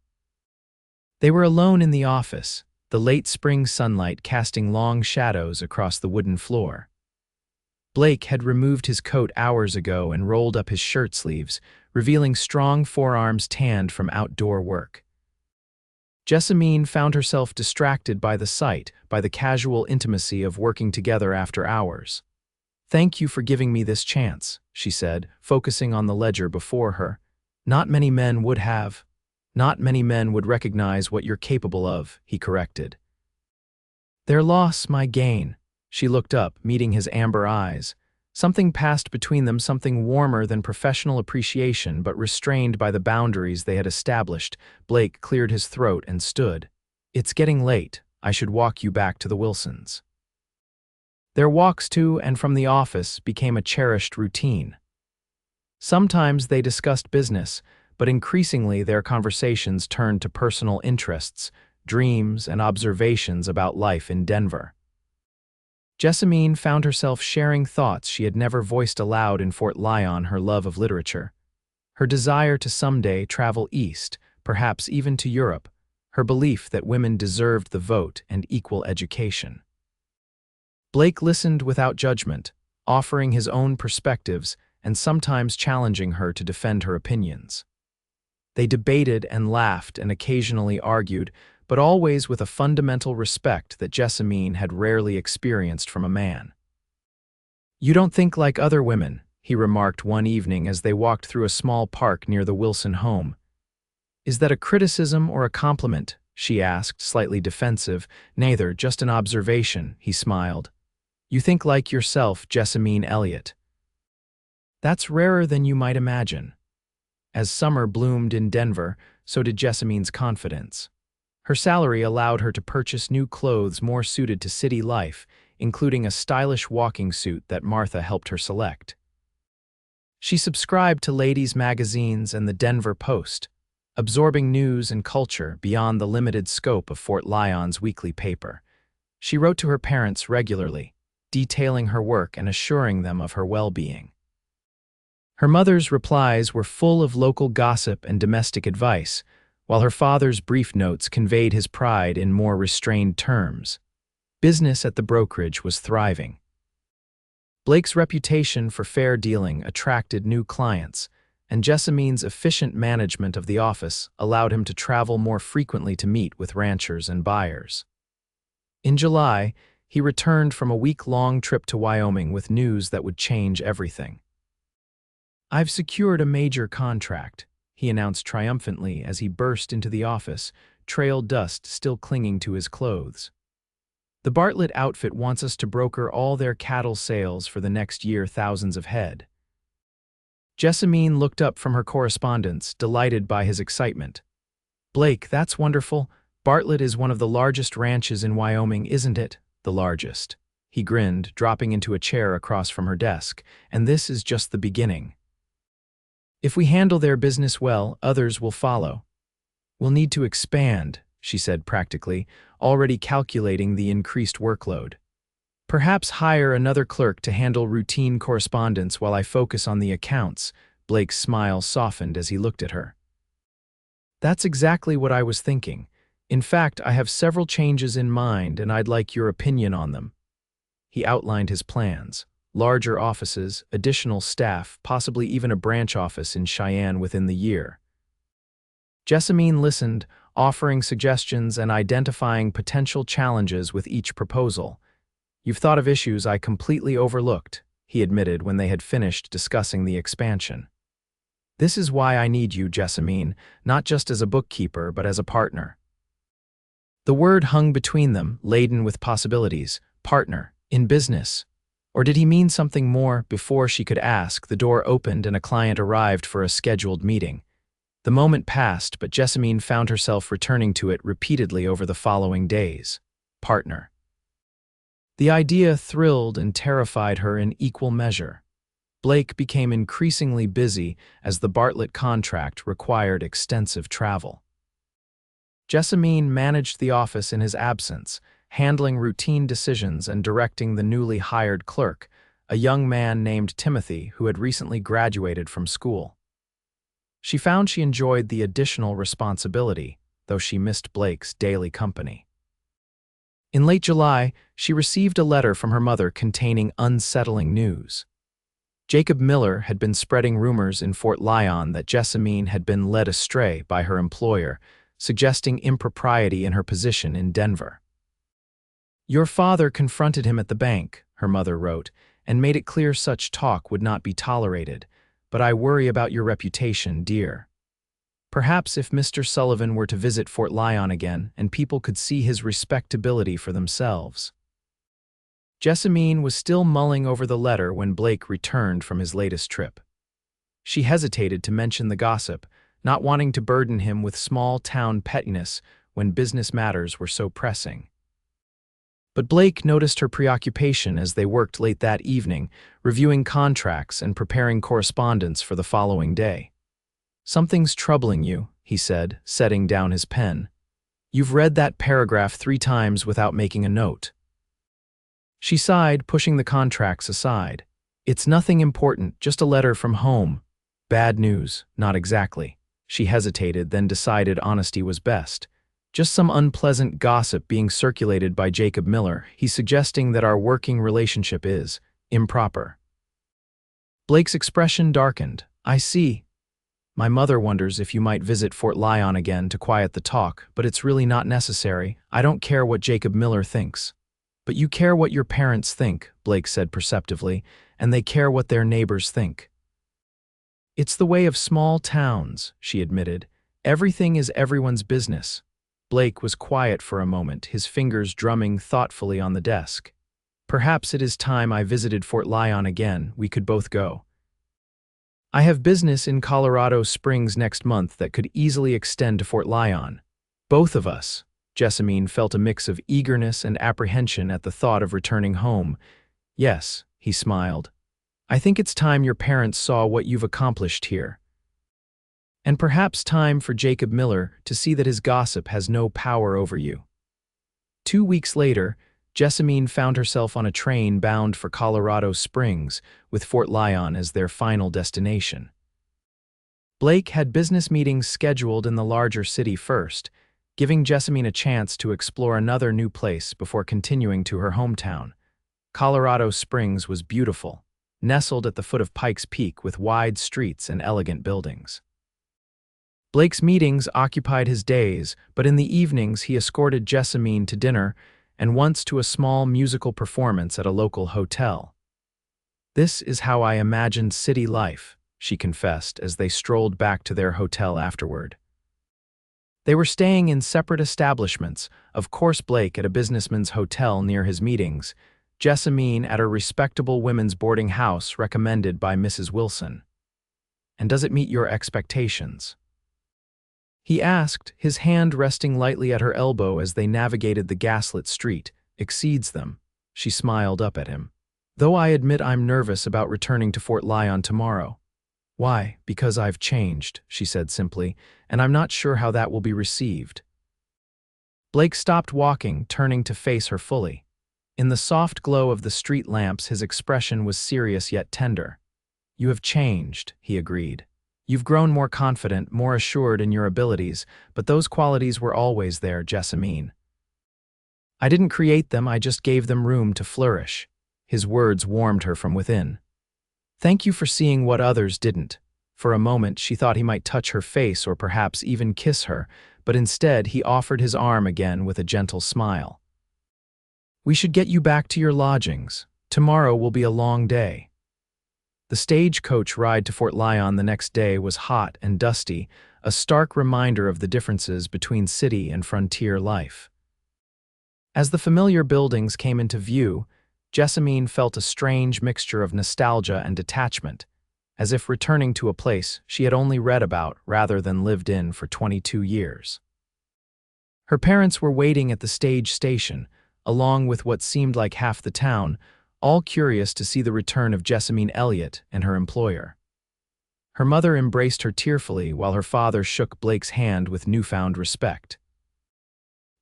They were alone in the office, the late spring sunlight casting long shadows across the wooden floor. Blake had removed his coat hours ago and rolled up his shirt sleeves, revealing strong forearms tanned from outdoor work. Jessamine found herself distracted by the sight, by the casual intimacy of working together after hours. "Thank you for giving me this chance," she said, focusing on the ledger before her. Not many men would recognize what you're capable of," he corrected. "Their loss, my gain." She looked up, meeting his amber eyes. Something passed between them, something warmer than professional appreciation but restrained by the boundaries they had established. Blake cleared his throat and stood. "It's getting late. I should walk you back to the Wilsons." Their walks to and from the office became a cherished routine. Sometimes they discussed business, but increasingly their conversations turned to personal interests, dreams, and observations about life in Denver. Jessamine found herself sharing thoughts she had never voiced aloud in Fort Lyon: her love of literature, her desire to someday travel east, perhaps even to Europe, her belief that women deserved the vote and equal education. Blake listened without judgment, offering his own perspectives and sometimes challenging her to defend her opinions. They debated and laughed and occasionally argued, but always with a fundamental respect that Jessamine had rarely experienced from a man. "You don't think like other women," he remarked one evening as they walked through a small park near the Wilson home. "Is that a criticism or a compliment?" she asked, slightly defensive. "Neither, just an observation," he smiled. "You think like yourself, Jessamine Elliott." "That's rarer than you might imagine." As summer bloomed in Denver, so did Jessamine's confidence. Her salary allowed her to purchase new clothes more suited to city life, including a stylish walking suit that Martha helped her select. She subscribed to ladies' magazines and the Denver Post, absorbing news and culture beyond the limited scope of Fort Lyon's weekly paper. She wrote to her parents regularly, detailing her work and assuring them of her well-being. Her mother's replies were full of local gossip and domestic advice, while her father's brief notes conveyed his pride in more restrained terms. Business at the brokerage was thriving. Blake's reputation for fair dealing attracted new clients, and Jessamine's efficient management of the office allowed him to travel more frequently to meet with ranchers and buyers. In July, he returned from a week-long trip to Wyoming with news that would change everything. "I've secured a major contract," he announced triumphantly as he burst into the office, trail dust still clinging to his clothes. "The Bartlett outfit wants us to broker all their cattle sales for the next year, thousands of head." Jessamine looked up from her correspondence, delighted by his excitement. "Blake, that's wonderful. Bartlett is one of the largest ranches in Wyoming, isn't it?" "The largest." He grinned, dropping into a chair across from her desk. "And this is just the beginning. If we handle their business well, others will follow." "We'll need to expand," she said practically, already calculating the increased workload. "Perhaps hire another clerk to handle routine correspondence while I focus on the accounts." Blake's smile softened as he looked at her. "That's exactly what I was thinking. In fact, I have several changes in mind and I'd like your opinion on them." He outlined his plans: larger offices, additional staff, possibly even a branch office in Cheyenne within the year. Jessamine listened, offering suggestions and identifying potential challenges with each proposal. "You've thought of issues I completely overlooked," he admitted when they had finished discussing the expansion. "This is why I need you, Jessamine, not just as a bookkeeper, but as a partner." The word hung between them, laden with possibilities. Partner, in business. Or did he mean something more? Before she could ask, the door opened and a client arrived for a scheduled meeting. The moment passed, but Jessamine found herself returning to it repeatedly over the following days. Partner. The idea thrilled and terrified her in equal measure. Blake became increasingly busy as the Bartlett contract required extensive travel. Jessamine managed the office in his absence, handling routine decisions and directing the newly hired clerk, a young man named Timothy who had recently graduated from school. She found she enjoyed the additional responsibility, though she missed Blake's daily company. In late July, she received a letter from her mother containing unsettling news. Jacob Miller had been spreading rumors in Fort Lyon that Jessamine had been led astray by her employer, suggesting impropriety in her position in Denver. "Your father confronted him at the bank," her mother wrote, "and made it clear such talk would not be tolerated, but I worry about your reputation, dear. Perhaps if Mr. Sullivan were to visit Fort Lyon again and people could see his respectability for themselves." Jessamine was still mulling over the letter when Blake returned from his latest trip. She hesitated to mention the gossip, not wanting to burden him with small-town pettiness when business matters were so pressing. But Blake noticed her preoccupation as they worked late that evening, reviewing contracts and preparing correspondence for the following day. "Something's troubling you," he said, setting down his pen. "You've read that paragraph 3 times without making a note." She sighed, pushing the contracts aside. "It's nothing important, just a letter from home." "Bad news, not exactly." She hesitated, then decided honesty was best. "Just some unpleasant gossip being circulated by Jacob Miller. He's suggesting that our working relationship is improper." Blake's expression darkened. "I see. My mother wonders if you might visit Fort Lyon again to quiet the talk, but it's really not necessary. I don't care what Jacob Miller thinks." "But you care what your parents think," Blake said perceptively, "and they care what their neighbors think." "It's the way of small towns," she admitted. "Everything is everyone's business." Blake was quiet for a moment, his fingers drumming thoughtfully on the desk. "Perhaps it is time I visited Fort Lyon again. We could both go. I have business in Colorado Springs next month that could easily extend to Fort Lyon. Both of us." Jessamine felt a mix of eagerness and apprehension at the thought of returning home. "Yes," he smiled. "I think it's time your parents saw what you've accomplished here. And perhaps time for Jacob Miller to see that his gossip has no power over you." 2 weeks later, Jessamine found herself on a train bound for Colorado Springs, with Fort Lyon as their final destination. Blake had business meetings scheduled in the larger city first, giving Jessamine a chance to explore another new place before continuing to her hometown. Colorado Springs was beautiful, nestled at the foot of Pikes Peak with wide streets and elegant buildings. Blake's meetings occupied his days, but in the evenings he escorted Jessamine to dinner and once to a small musical performance at a local hotel. "This is how I imagined city life," she confessed as they strolled back to their hotel afterward. They were staying in separate establishments, of course Blake at a businessman's hotel near his meetings, Jessamine at a respectable women's boarding house recommended by Mrs. Wilson. "And does it meet your expectations?" he asked, his hand resting lightly at her elbow as they navigated the gaslit street. "Exceeds them," she smiled up at him. "Though I admit I'm nervous about returning to Fort Lyon tomorrow." "Why? Because I've changed," she said simply, "and I'm not sure how that will be received." Blake stopped walking, turning to face her fully. In the soft glow of the street lamps, his expression was serious yet tender. "You have changed," he agreed. "You've grown more confident, more assured in your abilities, but those qualities were always there, Jessamine. I didn't create them, I just gave them room to flourish." His words warmed her from within. "Thank you for seeing what others didn't." For a moment, she thought he might touch her face or perhaps even kiss her, but instead he offered his arm again with a gentle smile. "We should get you back to your lodgings. Tomorrow will be a long day." The stagecoach ride to Fort Lyon the next day was hot and dusty, a stark reminder of the differences between city and frontier life. As the familiar buildings came into view, Jessamine felt a strange mixture of nostalgia and detachment, as if returning to a place she had only read about rather than lived in for 22 years. Her parents were waiting at the stage station, along with what seemed like half the town, all curious to see the return of Jessamine Elliott and her employer. Her mother embraced her tearfully while her father shook Blake's hand with newfound respect.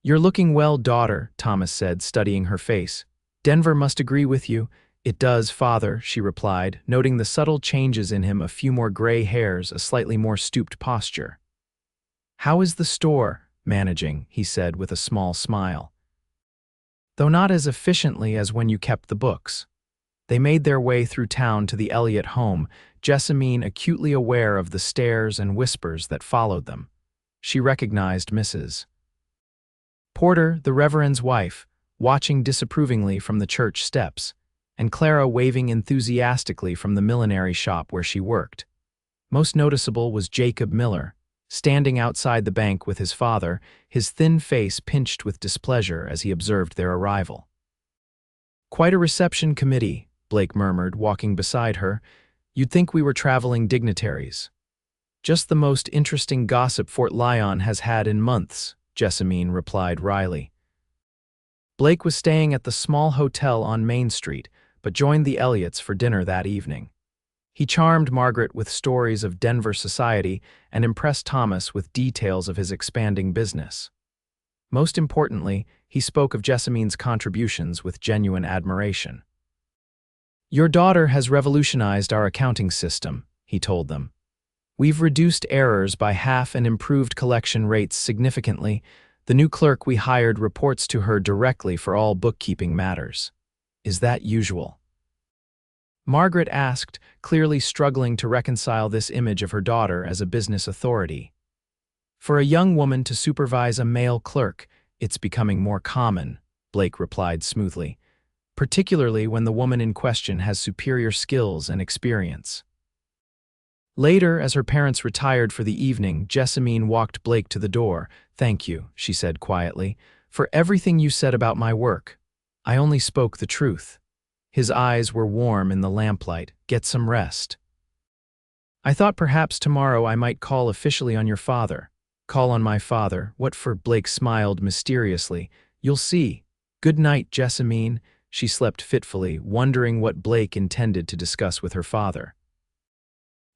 "You're looking well, daughter," Thomas said, studying her face. "Denver must agree with you." "It does, father," she replied, noting the subtle changes in him, a few more gray hairs, a slightly more stooped posture. "How is the store managing?" he said with a small smile. "Though not as efficiently as when you kept the books." They made their way through town to the Elliott home, Jessamine acutely aware of the stares and whispers that followed them. She recognized Mrs. Porter, the Reverend's wife, watching disapprovingly from the church steps, and Clara waving enthusiastically from the millinery shop where she worked. Most noticeable was Jacob Miller, standing outside the bank with his father, his thin face pinched with displeasure as he observed their arrival. "Quite a reception committee," Blake murmured, walking beside her. "You'd think we were traveling dignitaries." "Just the most interesting gossip Fort Lyon has had in months," Jessamine replied wryly. Blake was staying at the small hotel on Main Street, but joined the Elliots for dinner that evening. He charmed Margaret with stories of Denver society and impressed Thomas with details of his expanding business. Most importantly, he spoke of Jessamine's contributions with genuine admiration. "Your daughter has revolutionized our accounting system," he told them. "We've reduced errors by half and improved collection rates significantly. The new clerk we hired reports to her directly for all bookkeeping matters." "Is that usual?" Margaret asked, clearly struggling to reconcile this image of her daughter as a business authority. "For a young woman to supervise a male clerk, it's becoming more common," Blake replied smoothly, "particularly when the woman in question has superior skills and experience." Later, as her parents retired for the evening, Jessamine walked Blake to the door. "Thank you," she said quietly, "for everything you said about my work. I only spoke the truth." His eyes were warm in the lamplight. "Get some rest." "I thought perhaps tomorrow I might call officially on your father." "Call on my father? What for?" Blake smiled mysteriously. "You'll see. Good night, Jessamine." She slept fitfully, wondering what Blake intended to discuss with her father.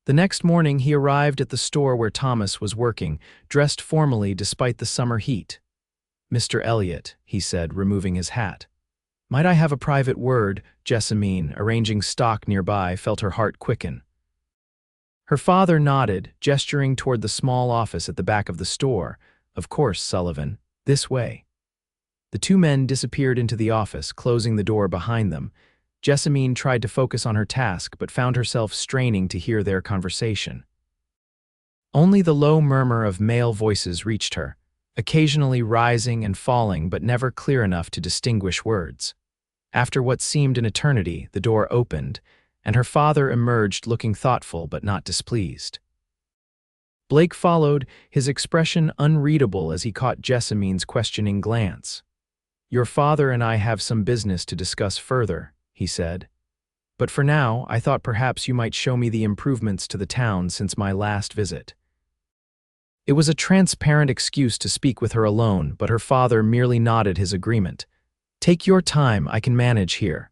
The next morning he arrived at the store where Thomas was working, dressed formally despite the summer heat. "Mr. Elliott," he said, removing his hat. "Might I have a private word?" Jessamine, arranging stock nearby, felt her heart quicken. Her father nodded, gesturing toward the small office at the back of the store. "Of course, Sullivan. This way." The two men disappeared into the office, closing the door behind them. Jessamine tried to focus on her task but found herself straining to hear their conversation. Only the low murmur of male voices reached her, occasionally rising and falling but never clear enough to distinguish words. After what seemed an eternity, the door opened, and her father emerged looking thoughtful but not displeased. Blake followed, his expression unreadable as he caught Jessamine's questioning glance. "Your father and I have some business to discuss further," he said. "But for now, I thought perhaps you might show me the improvements to the town since my last visit." It was a transparent excuse to speak with her alone, but her father merely nodded his agreement. "Take your time, I can manage here."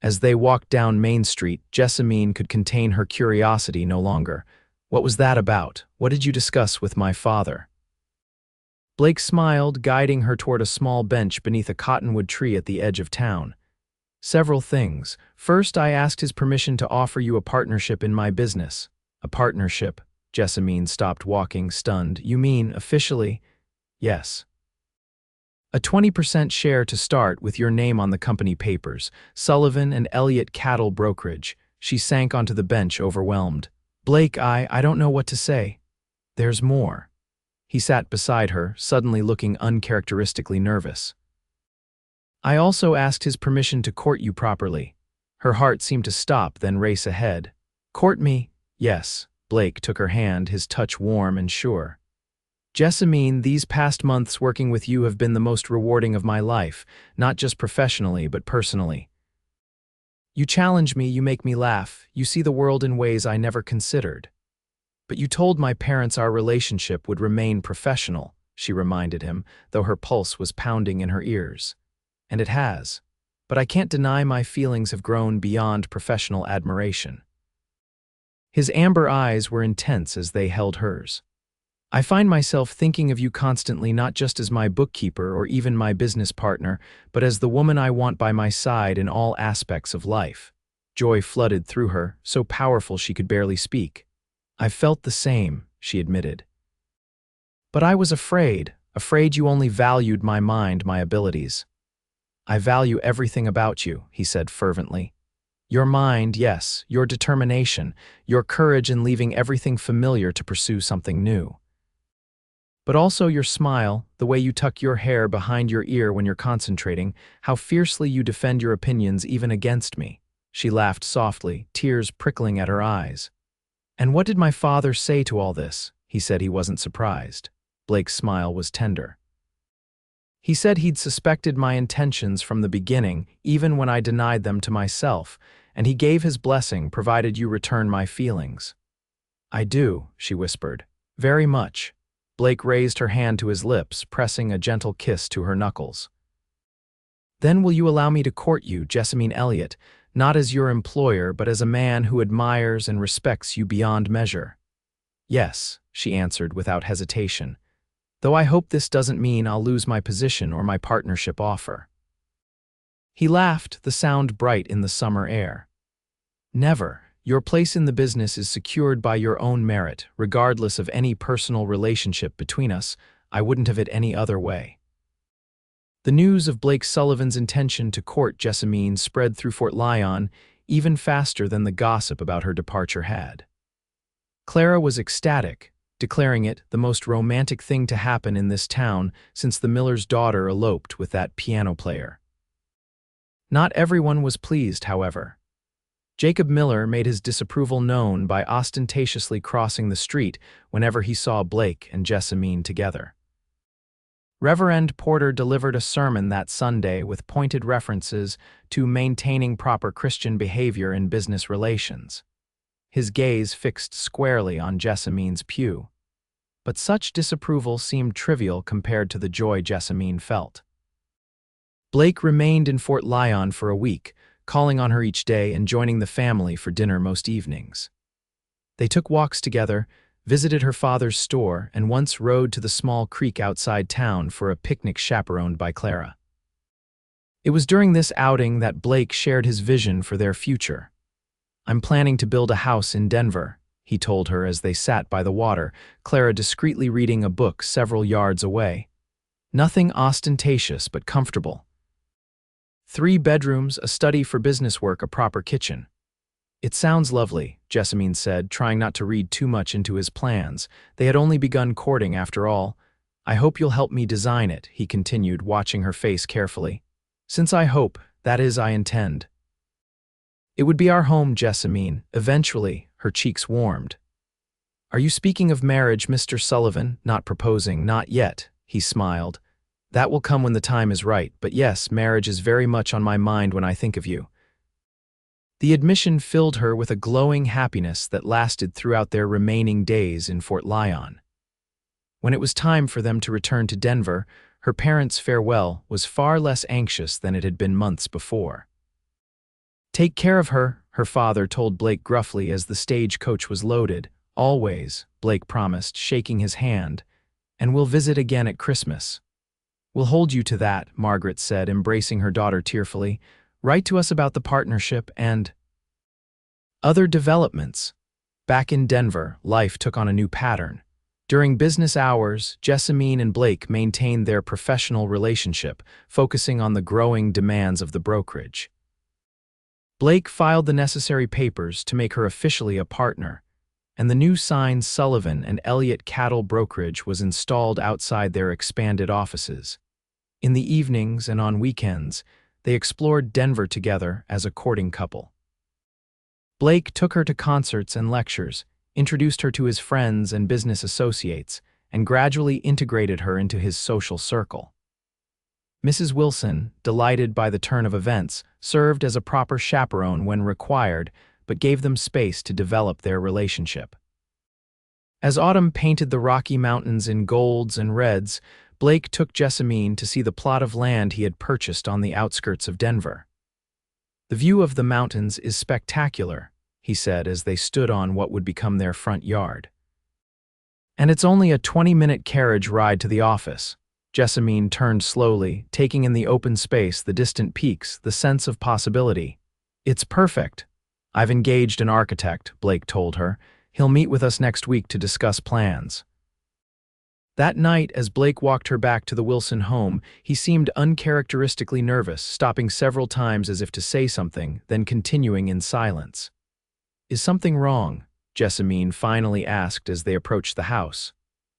As they walked down Main Street, Jessamine could contain her curiosity no longer. "What was that about? What did you discuss with my father?" Blake smiled, guiding her toward a small bench beneath a cottonwood tree at the edge of town. "Several things. First, I asked his permission to offer you a partnership in my business." "A partnership?" Jessamine stopped walking, stunned. "You mean, officially?" "Yes. A 20% share to start with your name on the company papers. Sullivan and Elliott Cattle Brokerage." She sank onto the bench, overwhelmed. "Blake, I don't know what to say." "There's more." He sat beside her, suddenly looking uncharacteristically nervous. "I also asked his permission to court you properly." Her heart seemed to stop, then race ahead. "Court me?" "Yes." Blake took her hand, his touch warm and sure. "Jessamine, these past months working with you have been the most rewarding of my life, not just professionally, but personally. You challenge me, you make me laugh, you see the world in ways I never considered. But you told my parents our relationship would remain professional," she reminded him, though her pulse was pounding in her ears. "And it has. But I can't deny my feelings have grown beyond professional admiration." His amber eyes were intense as they held hers. "I find myself thinking of you constantly, not just as my bookkeeper or even my business partner, but as the woman I want by my side in all aspects of life." Joy flooded through her, so powerful she could barely speak. "I've felt the same," she admitted. "But I was afraid you only valued my mind, my abilities." "I value everything about you," he said fervently. "Your mind, yes, your determination, your courage in leaving everything familiar to pursue something new. But also your smile, the way you tuck your hair behind your ear when you're concentrating, how fiercely you defend your opinions even against me." She laughed softly, tears prickling at her eyes. "And what did my father say to all this?" He said he wasn't surprised. Blake's smile was tender. "He said he'd suspected my intentions from the beginning, even when I denied them to myself, and he gave his blessing provided you return my feelings." "I do," she whispered. "Very much." Blake raised her hand to his lips, pressing a gentle kiss to her knuckles. "Then will you allow me to court you, Jessamine Elliott, not as your employer, but as a man who admires and respects you beyond measure?" "Yes," she answered without hesitation, "though I hope this doesn't mean I'll lose my position or my partnership offer." He laughed, the sound bright in the summer air. "Never. Your place in the business is secured by your own merit, regardless of any personal relationship between us. I wouldn't have it any other way." The news of Blake Sullivan's intention to court Jessamine spread through Fort Lyon even faster than the gossip about her departure had. Clara was ecstatic, declaring it the most romantic thing to happen in this town since the miller's daughter eloped with that piano player. Not everyone was pleased, however. Jacob Miller made his disapproval known by ostentatiously crossing the street whenever he saw Blake and Jessamine together. Reverend Porter delivered a sermon that Sunday with pointed references to maintaining proper Christian behavior in business relations. His gaze fixed squarely on Jessamine's pew. But such disapproval seemed trivial compared to the joy Jessamine felt. Blake remained in Fort Lyon for a week, calling on her each day and joining the family for dinner most evenings. They took walks together, visited her father's store, and once rode to the small creek outside town for a picnic chaperoned by Clara. It was during this outing that Blake shared his vision for their future. "I'm planning to build a house in Denver," he told her as they sat by the water, Clara discreetly reading a book several yards away. Nothing ostentatious but comfortable. 3 bedrooms, a study for business work, a proper kitchen. It sounds lovely, Jessamine said, trying not to read too much into his plans. They had only begun courting after all. I hope you'll help me design it, he continued, watching her face carefully. Since I hope, that is, I intend. It would be our home, Jessamine. Eventually, her cheeks warmed. Are you speaking of marriage, Mr. Sullivan? Not proposing, not yet, he smiled. That will come when the time is right, but yes, marriage is very much on my mind when I think of you. The admission filled her with a glowing happiness that lasted throughout their remaining days in Fort Lyon. When it was time for them to return to Denver, her parents' farewell was far less anxious than it had been months before. Take care of her, her father told Blake gruffly as the stagecoach was loaded. Always, Blake promised, shaking his hand, and we'll visit again at Christmas. We'll hold you to that, Margaret said, embracing her daughter tearfully. Write to us about the partnership and other developments. Back in Denver, life took on a new pattern. During business hours, Jessamine and Blake maintained their professional relationship, focusing on the growing demands of the brokerage. Blake filed the necessary papers to make her officially a partner, and the new sign Sullivan and Elliott Cattle Brokerage was installed outside their expanded offices. In the evenings and on weekends, they explored Denver together as a courting couple. Blake took her to concerts and lectures, introduced her to his friends and business associates, and gradually integrated her into his social circle. Mrs. Wilson, delighted by the turn of events, served as a proper chaperone when required, but gave them space to develop their relationship. As autumn painted the Rocky Mountains in golds and reds, Blake took Jessamine to see the plot of land he had purchased on the outskirts of Denver. The view of the mountains is spectacular, he said as they stood on what would become their front yard. And it's only a 20-minute carriage ride to the office. Jessamine turned slowly, taking in the open space, the distant peaks, the sense of possibility. It's perfect. I've engaged an architect, Blake told her. He'll meet with us next week to discuss plans. That night, as Blake walked her back to the Wilson home, he seemed uncharacteristically nervous, stopping several times as if to say something, then continuing in silence. Is something wrong? Jessamine finally asked as they approached the house.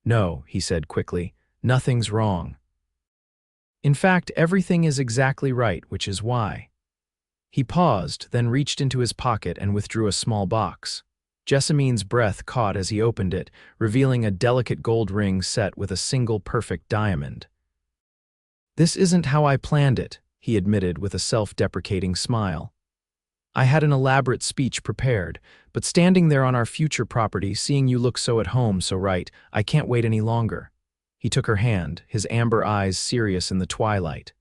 No, he said quickly, nothing's wrong. In fact, everything is exactly right, which is why. He paused, then reached into his pocket and withdrew a small box. Jessamine's breath caught as he opened it, revealing a delicate gold ring set with a single perfect diamond. This isn't how I planned it, he admitted with a self-deprecating smile. I had an elaborate speech prepared, but standing there on our future property, seeing you look so at home, so right, I can't wait any longer. He took her hand, his amber eyes serious in the twilight.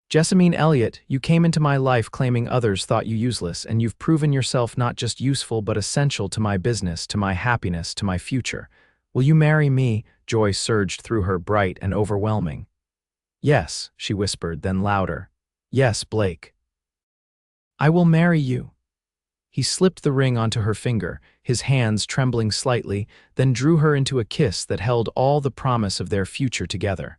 Jessamine Elliott, you came into my life claiming others thought you useless, and you've proven yourself not just useful but essential to my business, to my happiness, to my future. Will you marry me? Joy surged through her, bright and overwhelming. Yes, she whispered, then louder. Yes, Blake. I will marry you. He slipped the ring onto her finger, his hands trembling slightly, then drew her into a kiss that held all the promise of their future together.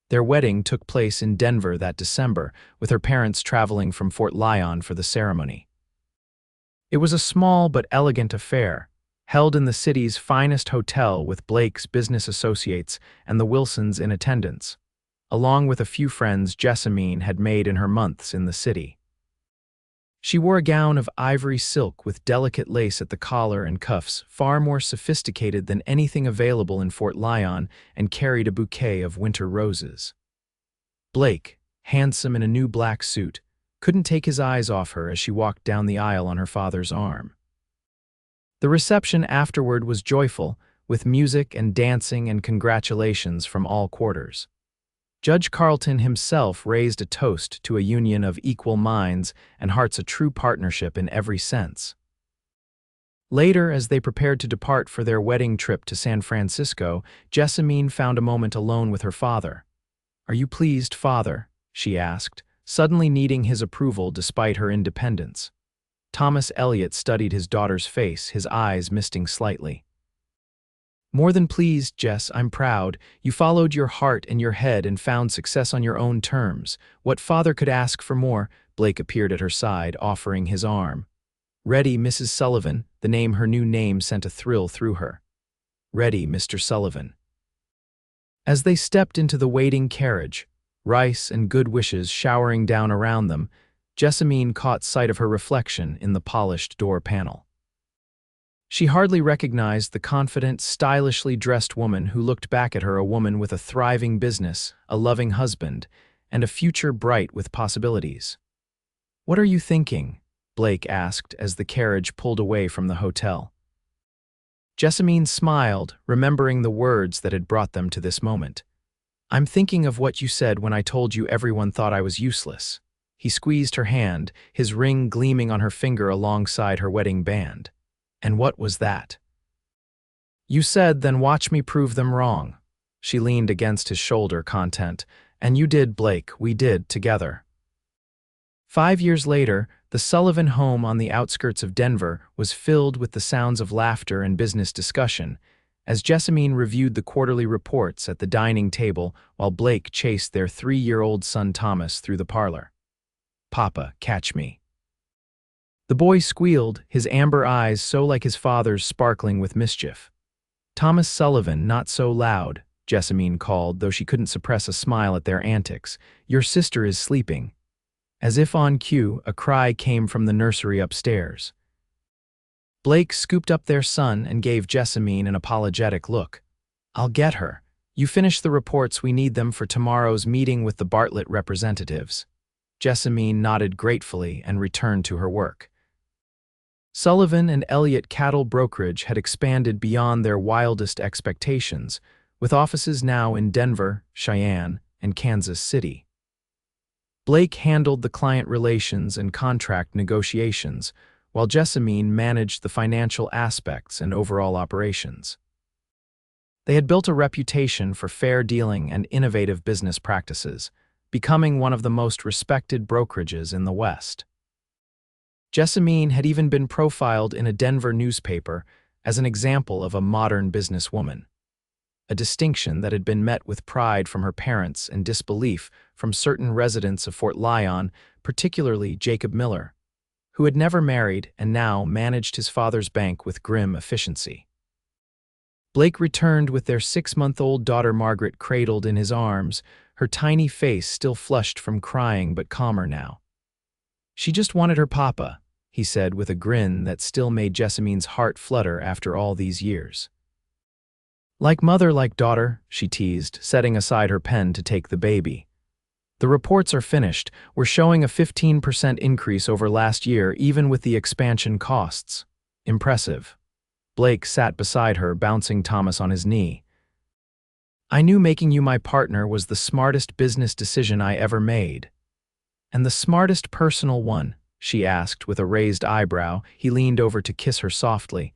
Their wedding took place in Denver that December, with her parents traveling from Fort Lyon for the ceremony. It was a small but elegant affair, held in the city's finest hotel with Blake's business associates and the Wilsons in attendance, along with a few friends Jessamine had made in her months in the city. She wore a gown of ivory silk with delicate lace at the collar and cuffs, far more sophisticated than anything available in Fort Lyon, and carried a bouquet of winter roses. Blake, handsome in a new black suit, couldn't take his eyes off her as she walked down the aisle on her father's arm. The reception afterward was joyful, with music and dancing and congratulations from all quarters. Judge Carlton himself raised a toast to a union of equal minds and hearts, a true partnership in every sense. Later, as they prepared to depart for their wedding trip to San Francisco, Jessamine found a moment alone with her father. Are you pleased, father? She asked, suddenly needing his approval despite her independence. Thomas Elliott studied his daughter's face, his eyes misting slightly. More than pleased, Jess, I'm proud. You followed your heart and your head and found success on your own terms. What father could ask for more? Blake appeared at her side, offering his arm. Ready, Mrs. Sullivan. The name, her new name, sent a thrill through her. Ready, Mr. Sullivan. As they stepped into the waiting carriage, rice and good wishes showering down around them, Jessamine caught sight of her reflection in the polished door panel. She hardly recognized the confident, stylishly dressed woman who looked back at her, a woman with a thriving business, a loving husband, and a future bright with possibilities. "What are you thinking?" Blake asked as the carriage pulled away from the hotel. Jessamine smiled, remembering the words that had brought them to this moment. "I'm thinking of what you said when I told you everyone thought I was useless." He squeezed her hand, his ring gleaming on her finger alongside her wedding band. "And what was that?" "You said, then watch me prove them wrong." She leaned against his shoulder, content. "And you did, Blake, we did, together." 5 years later, the Sullivan home on the outskirts of Denver was filled with the sounds of laughter and business discussion, as Jessamine reviewed the quarterly reports at the dining table while Blake chased their 3-year-old son Thomas through the parlor. "Papa, catch me." The boy squealed, his amber eyes so like his father's, sparkling with mischief. "Thomas Sullivan, not so loud," Jessamine called, though she couldn't suppress a smile at their antics. "Your sister is sleeping." As if on cue, a cry came from the nursery upstairs. Blake scooped up their son and gave Jessamine an apologetic look. "I'll get her. You finish the reports, we need them for tomorrow's meeting with the Bartlett representatives." Jessamine nodded gratefully and returned to her work. Sullivan and Elliott Cattle Brokerage had expanded beyond their wildest expectations, with offices now in Denver, Cheyenne, and Kansas City. Blake handled the client relations and contract negotiations, while Jessamine managed the financial aspects and overall operations. They had built a reputation for fair dealing and innovative business practices, becoming one of the most respected brokerages in the West. Jessamine had even been profiled in a Denver newspaper as an example of a modern businesswoman, a distinction that had been met with pride from her parents and disbelief from certain residents of Fort Lyon, particularly Jacob Miller, who had never married and now managed his father's bank with grim efficiency. Blake returned with their 6-month-old daughter Margaret cradled in his arms, her tiny face still flushed from crying but calmer now. "She just wanted her papa," he said with a grin that still made Jessamine's heart flutter after all these years. "Like mother, like daughter," she teased, setting aside her pen to take the baby. "The reports are finished. We're showing a 15% increase over last year, even with the expansion costs. Impressive." Blake sat beside her, bouncing Thomas on his knee. "I knew making you my partner was the smartest business decision I ever made." "And the smartest personal one?" she asked with a raised eyebrow. He leaned over to kiss her softly.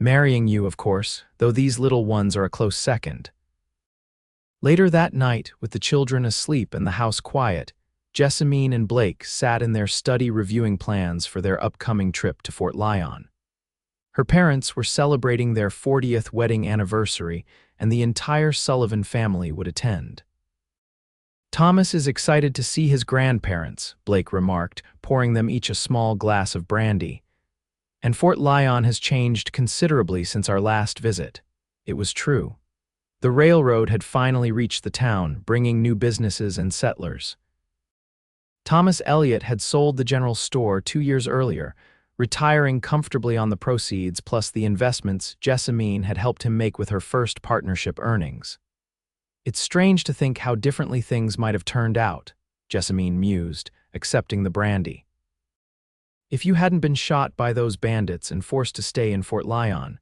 "Marrying you, of course, though these little ones are a close second." Later that night, with the children asleep and the house quiet, Jessamine and Blake sat in their study reviewing plans for their upcoming trip to Fort Lyon. Her parents were celebrating their 40th wedding anniversary, and the entire Sullivan family would attend. "Thomas is excited to see his grandparents," Blake remarked, pouring them each a small glass of brandy. "And Fort Lyon has changed considerably since our last visit." It was true. The railroad had finally reached the town, bringing new businesses and settlers. Thomas Elliott had sold the general store 2 years earlier, retiring comfortably on the proceeds plus the investments Jessamine had helped him make with her first partnership earnings. "It's strange to think how differently things might have turned out," Jessamine mused, accepting the brandy. "If you hadn't been shot by those bandits and forced to stay in Fort Lyon,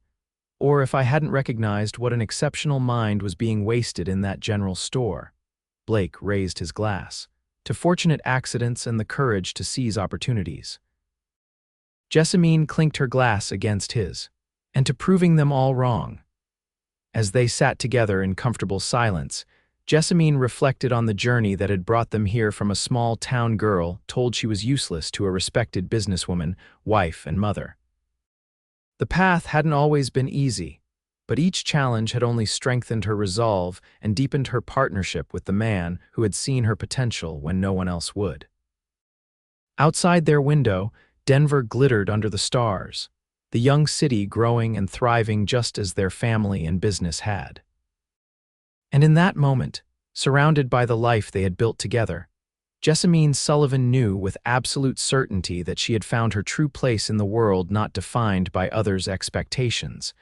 or if I hadn't recognized what an exceptional mind was being wasted in that general store." Blake raised his glass. "To fortunate accidents and the courage to seize opportunities." Jessamine clinked her glass against his. "And to proving them all wrong." As they sat together in comfortable silence, Jessamine reflected on the journey that had brought them here from a small town girl told she was useless to a respected businesswoman, wife, and mother. The path hadn't always been easy. But each challenge had only strengthened her resolve and deepened her partnership with the man who had seen her potential when no one else would. Outside their window, Denver glittered under the stars, the young city growing and thriving just as their family and business had. And in that moment, surrounded by the life they had built together, Jessamine Sullivan knew with absolute certainty that she had found her true place in the world, not defined by others' expectations,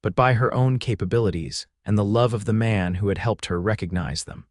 but by her own capabilities and the love of the man who had helped her recognize them.